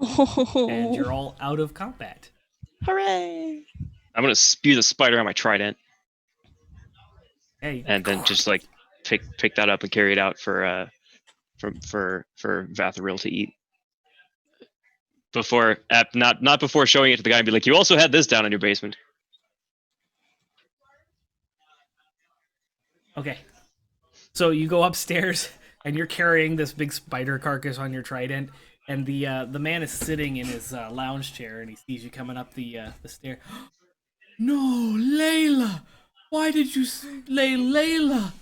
and Oh. you're all out of combat. Hooray. I'm gonna spew the spider on my trident, Hey, and then just like pick that up and carry it out for Vathril to eat. Before not before showing it to the guy and be like, you also had this down in your basement. okay. So you go upstairs, and you're carrying this big spider carcass on your trident, and the man is sitting in his lounge chair, and he sees you coming up the stair. No, Layla! Why did you slay Layla?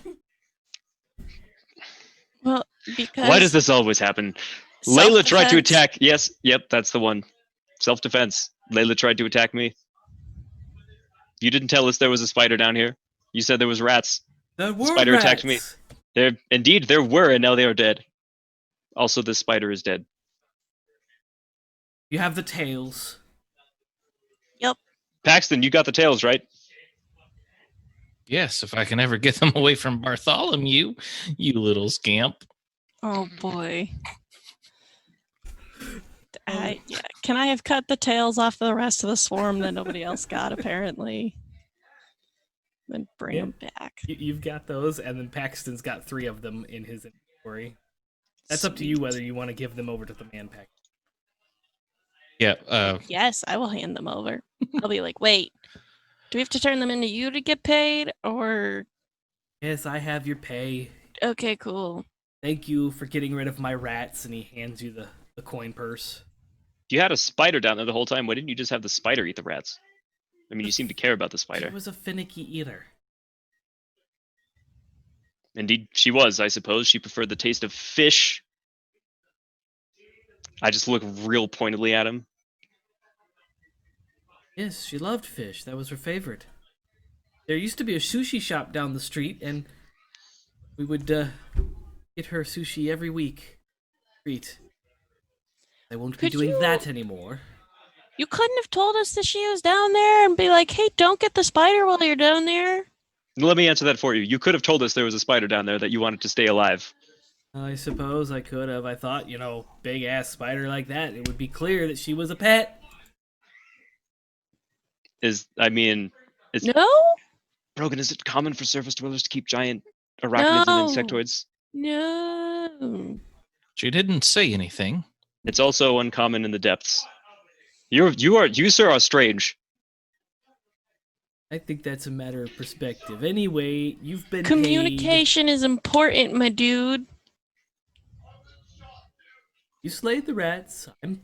Well, because Why does this always happen? Layla tried to self-defense. attack. Yes, yep, that's the one. Self-defense. Layla tried to attack me. You didn't tell us there was a spider down here. You said there was rats. There were Spider rats. attacked me. There were, and now they are dead. Also, this spider is dead. You have the tails. Paxton, you got the tails, right? Yes, if I can ever get them away from Bartholomew, you little scamp. Oh boy. Yeah. Can I have cut the tails off the rest of the swarm that nobody else got, apparently? Then bring Yeah. them back. You've got those, and then Paxton's got 3 of them in his inventory. That's up to you whether you want to give them over to the man pack. Yeah, Yes, I will hand them over. I'll be like, wait, do we have to turn them into you to get paid? Or, Yes, I have your pay. okay, cool. Thank you for getting rid of my rats, and he hands you the coin purse. You had a spider down there the whole time. Why didn't you just have the spider eat the rats? I mean, you seem to care about the She spider. was a finicky eater. Indeed, she was, I suppose. She preferred the taste of fish. I just look real pointedly at him. Yes, she loved fish. That was her favorite. There used to be a sushi shop down the street, and we would get her sushi every week. Treat. I won't be Could doing you- that anymore. You couldn't have told us that she was down there and be like, hey, don't get the spider while you're down there. Let me answer that for you. You could have told us there was a spider down there that you wanted to stay alive. I suppose I could have. I thought, big ass spider like that, it would be clear that she was a pet. Brogan, No? is it common for surface dwellers to keep giant arachnids No. and insectoids? No. she didn't say anything. It's also uncommon in the depths. You sir are strange. I think that's a matter of perspective. Anyway, you've been paid. Communication is important, my dude. You slayed the rats. I'm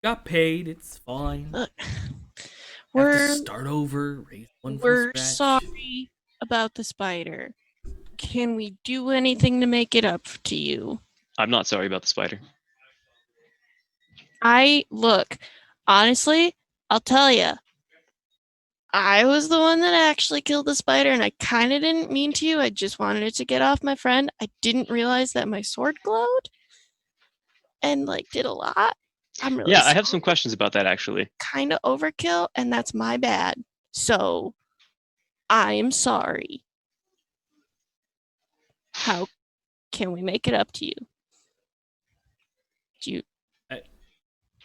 got paid. It's fine. Look, Have to we're start over. Raise one we're from scratch. sorry about the spider. Can we do anything to make it up to you? I'm not sorry about the spider. Look, honestly, I'll tell you. I was the one that actually killed the spider, and I kind of didn't mean to. I just wanted it to get off my friend. I didn't realize that my sword glowed and like did a lot. I'm really Yeah, I have some questions about that actually. kind of overkill, and that's my bad. So I am sorry. How can we make it up to you? Do you I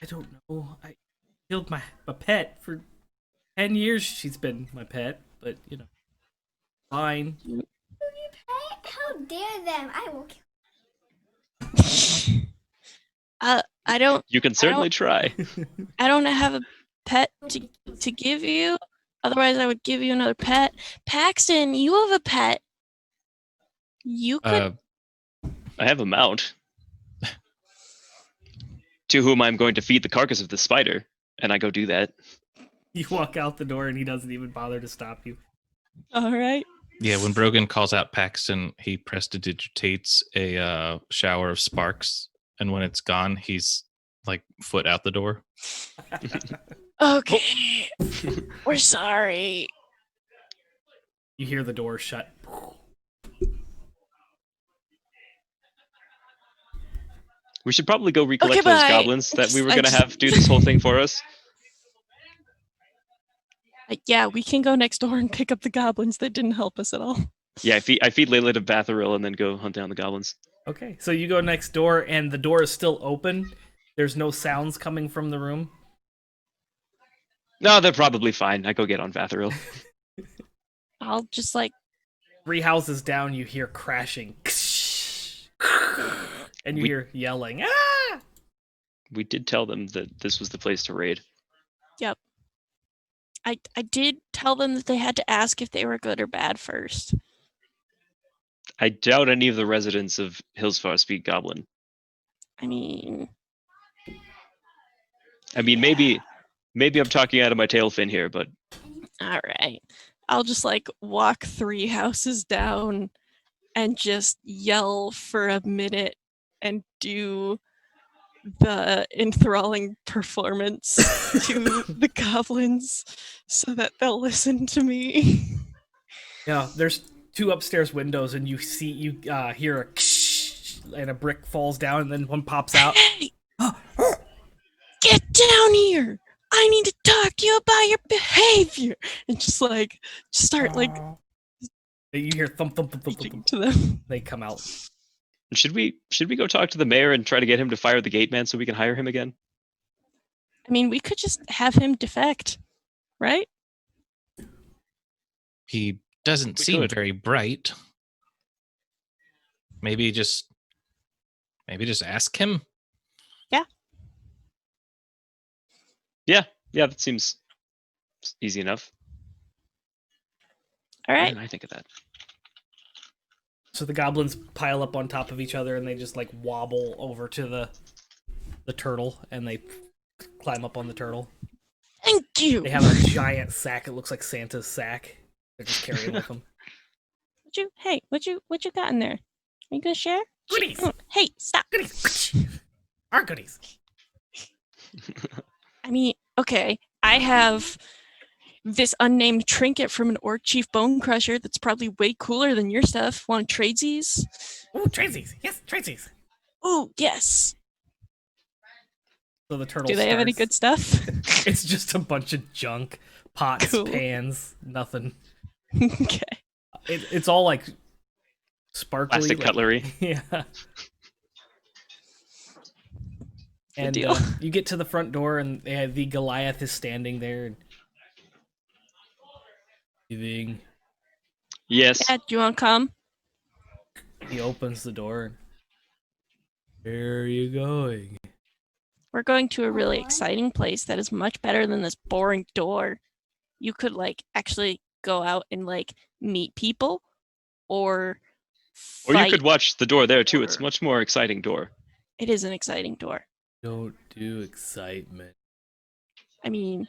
don't know. I killed my pet for 10 years. She's been my pet, but you know, fine. How dare them? I will kill. I don't You can certainly try. I don't have a pet to give you. Otherwise I would give you another pet. Paxton, you have a pet. You could I have a mount to whom I'm going to feed the carcass of the spider, and I go do that. You walk out the door and he doesn't even bother to stop you. all right. Yeah, when Brogan calls out Paxton, he prestidigitates a shower of sparks, and when it's gone, he's like foot out the door. Okay. We're sorry. You hear the door shut. We should probably go recollect Okay, those bye. goblins that we were I going to just- have do this whole thing for us. Yeah, we can go next door and pick up the goblins that didn't help us at all. Yeah, I feed Layla to Batheril and then go hunt down the goblins. Okay, so you go next door and the door is still open. There's no sounds coming from the room. No, they're probably fine. I go get on Batheril. I'll just like 3 houses down, you hear crashing. And you hear yelling. Ah! We did tell them that this was the place to raid. I did tell them that they had to ask if they were good or bad first. I doubt any of the residents of Hillsfar speak Goblin. I mean, Maybe I'm talking out of my tail fin here, but all right. I'll just like walk 3 houses down and just yell for a minute and do the enthralling performance to the goblins so that they'll listen to me. Yeah, there's 2 upstairs windows, and you hear a and a brick falls down, and then one pops out. Hey! Get down here! I need to talk to you about your behavior! And just start You hear thump thump thump thump preaching thump. to them. They come out. should we go talk to the mayor and try to get him to fire the gate man so we can hire him again? I mean, we could just have him defect, right? He doesn't We seem could. very bright. Maybe just ask him. Yeah, that seems easy enough. All Why right. didn't I think of that? So the goblins pile up on top of each other, and they just like wobble over to the turtle, and they climb up on the turtle. Thank you. They have a giant sack. It looks like Santa's sack. They're just carrying with them. What you got in there? Are you gonna share? Goodies! Hey, stop. Goodies! Our goodies! I mean, okay, I have this unnamed trinket from an orc chief bone crusher that's probably way cooler than your stuff. Want to trade these? Oh, tradesies! Yes, tradesies! Oh, yes. So the turtle Do they have any good starts- stuff? It's just a bunch of junk. Pots, Cool. pans, nothing. Okay. It's all like sparkly. Plastic like- cutlery. Yeah. And deal. you get to the front door, and the Goliath is standing there. Leaving. Yes. Yeah, do you want to come? He opens the door. Where are you going? We're going to a really Aw. exciting place that is much better than this boring door. You could actually go out and like meet people or Or you fight. could watch the door there too. It's a or- much more exciting door. It is an exciting door. Don't do excitement. I mean,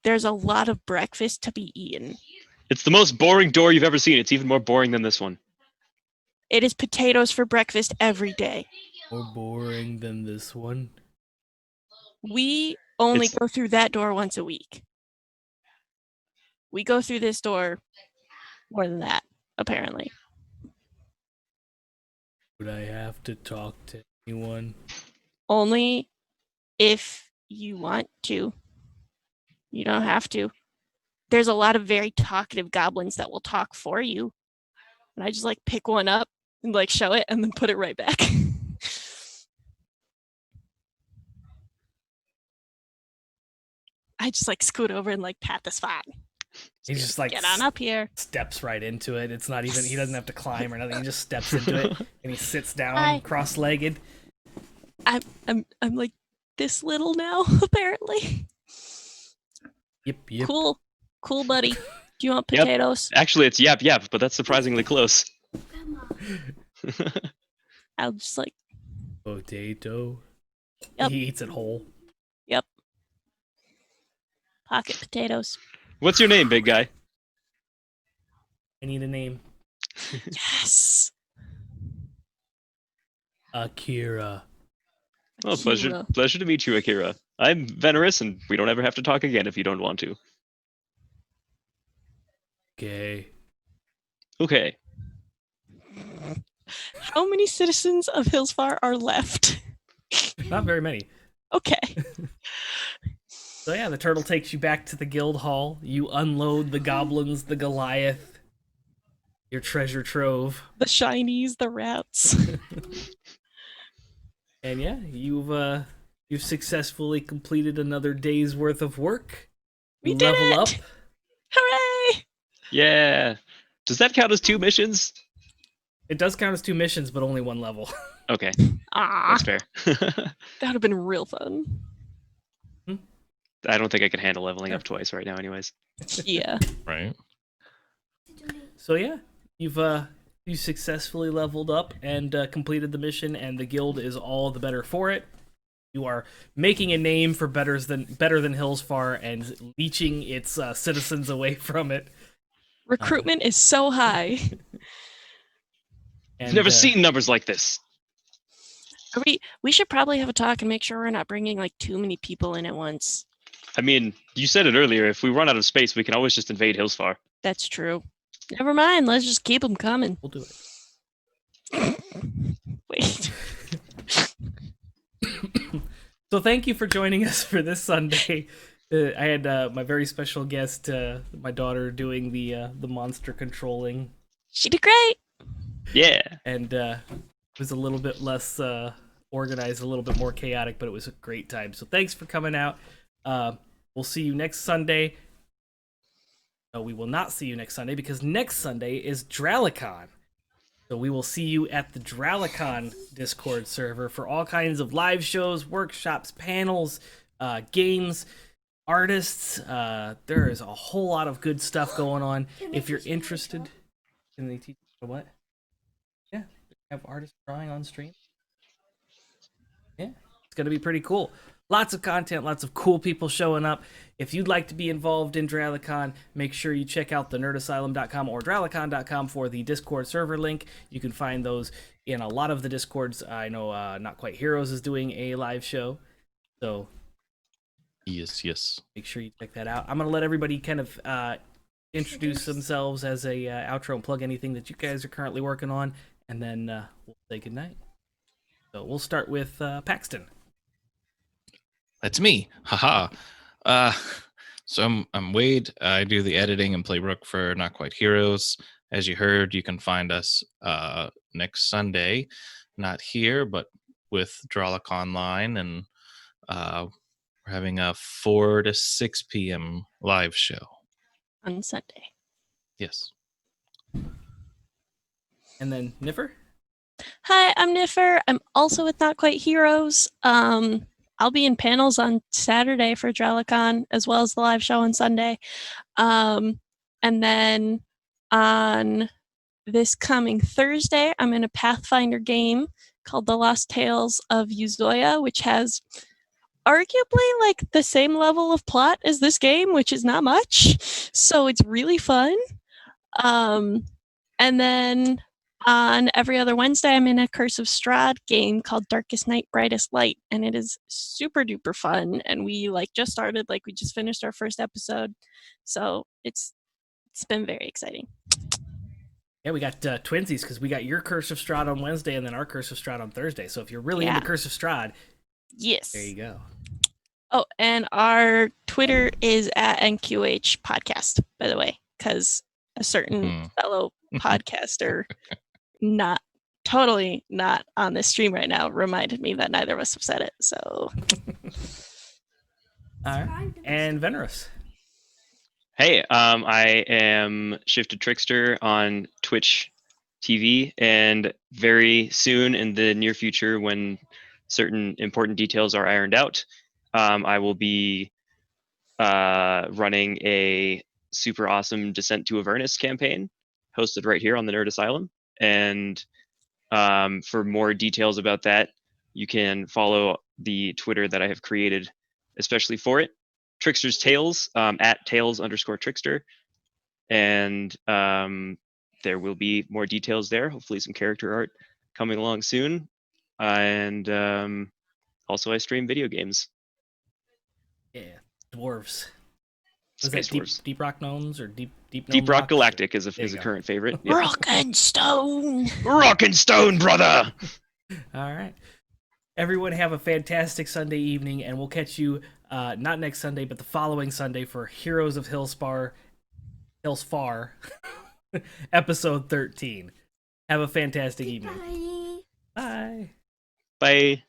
there's a lot of breakfast to be eaten. It's the most boring door you've ever seen. It's even more boring than this one. It is potatoes for breakfast every day. More boring than this one. We only It's- go through that door once a week. We go through this door more than that, apparently. Would I have to talk to anyone? Only if you want to. You don't have to. There's a lot of very talkative goblins that will talk for you. And I just like pick one up and like show it and then put it right back. I just like scoot over and like pat the spot. He just like Get on up here. steps right into it. It's not even, he doesn't have to climb or nothing. He just steps into it and he sits down Hi. cross-legged. I'm like this little now, apparently. Yep. Cool, buddy. Do you want Yep. potatoes? Actually, it's yap yap, but that's surprisingly close. I'll just like, Potato. Yep. He eats it whole. pocket potatoes. What's your name, big guy? I need a name. Yes. Akira. Oh, pleasure Akira. to meet you, Akira. I'm Venerous, and we don't ever have to talk again if you don't want to. Okay. Okay. How many citizens of Hillsfar are left? Not very many. Okay. So yeah, the turtle takes you back to the guild hall. You unload the goblins, the Goliath, your treasure trove. The shinies, the rats. And yeah, you've successfully completed another day's worth of work. We You did level it! up. Hooray! Yeah. Does that count as 2 missions? It does count as 2 missions, but only 1 level. Okay, Ah, that's fair. that would have been real fun. I don't think I can handle leveling up twice right now, anyways. Yeah. Right. So yeah, you successfully leveled up and completed the mission, and the guild is all the better for it. You are making a name for better than Hillsfar and leeching its citizens away from it. Recruitment is so high. And, I've never seen numbers like this. We should probably have a talk and make sure we're not bringing like too many people in at once. I mean, you said it earlier. If we run out of space, we can always just invade Hillsfar. That's true. Never mind. Let's just keep them coming. We'll do it. Wait. So thank you for joining us for this Sunday. I had my very special guest, my daughter, doing the monster controlling, She did great. Yeah. and it was a little bit less organized, a little bit more chaotic, but it was a great time. So thanks for coming out. We'll see you next Sunday. No, we will not see you next Sunday because next Sunday is Dralicon. So we will see you at the Dralicon Discord server for all kinds of live shows, workshops, panels, games, artists. There is a whole lot of good stuff going on. If you're interested, can they teach you what? Yeah, have artists drawing on stream. Yeah, it's gonna be pretty cool. Lots of content, lots of cool people showing up. If you'd like to be involved in Dralicon, make sure you check out the nerdasylum.com or dralicon.com for the Discord server link. You can find those in a lot of the Discords. I know Not Quite Heroes is doing a live show, so Yes. make sure you check that out. I'm going to let everybody kind of introduce themselves as a outro and plug anything that you guys are currently working on, and then we'll say goodnight. So we'll start with Paxton. That's me. Haha. So I'm Wade. I do the editing and playbook for Not Quite Heroes. As you heard, you can find us next Sunday, not here, but with Dralic Online, and we're having a 4 to 6 p.m. live show. On Sunday. Yes. And then Niffer. Hi, I'm Niffer. I'm also with Not Quite Heroes. I'll be in panels on Saturday for Dralicon, as well as the live show on Sunday. And then on this coming Thursday, I'm in a Pathfinder game called The Lost Tales of Uzoya, which has arguably like the same level of plot as this game, which is not much. So it's really fun. And then on every other Wednesday, I'm in a Curse of Strahd game called Darkest Night, Brightest Light, and it is super duper fun. And we like just started, like we just finished our first episode, so it's been very exciting. Yeah, we got twinsies because we got your Curse of Strahd on Wednesday and then our Curse of Strahd on Thursday. So if you're really into Curse of Strahd, Yes. there you go. Oh, and our Twitter is at NQH Podcast, by the way, because a certain fellow podcaster, totally not on this stream right now, reminded me that neither of us have said it. So, All right, and Veneros. Hey, I am Shifted Trickster on Twitch TV, and very soon in the near future, when certain important details are ironed out, I will be running a super awesome Descent to Avernus campaign hosted right here on the Nerd Asylum. And for more details about that, you can follow the Twitter that I have created especially for it, Trickster's Tales, at Tales_Trickster. And there will be more details there, hopefully some character art coming along soon. And also I stream video games. Yeah, dwarves. Was Space that deep, Dwarves. Deep Rock Gnomes or Deep Gnome Deep Rock Rocks, Galactic or... is a current favorite. Yeah. Rock and Stone. Rock and Stone, brother! All right. Everyone have a fantastic Sunday evening, and we'll catch you not next Sunday, but the following Sunday for Heroes of Hillsfar, episode 13. Have a fantastic evening. Bye. Bye. Bye.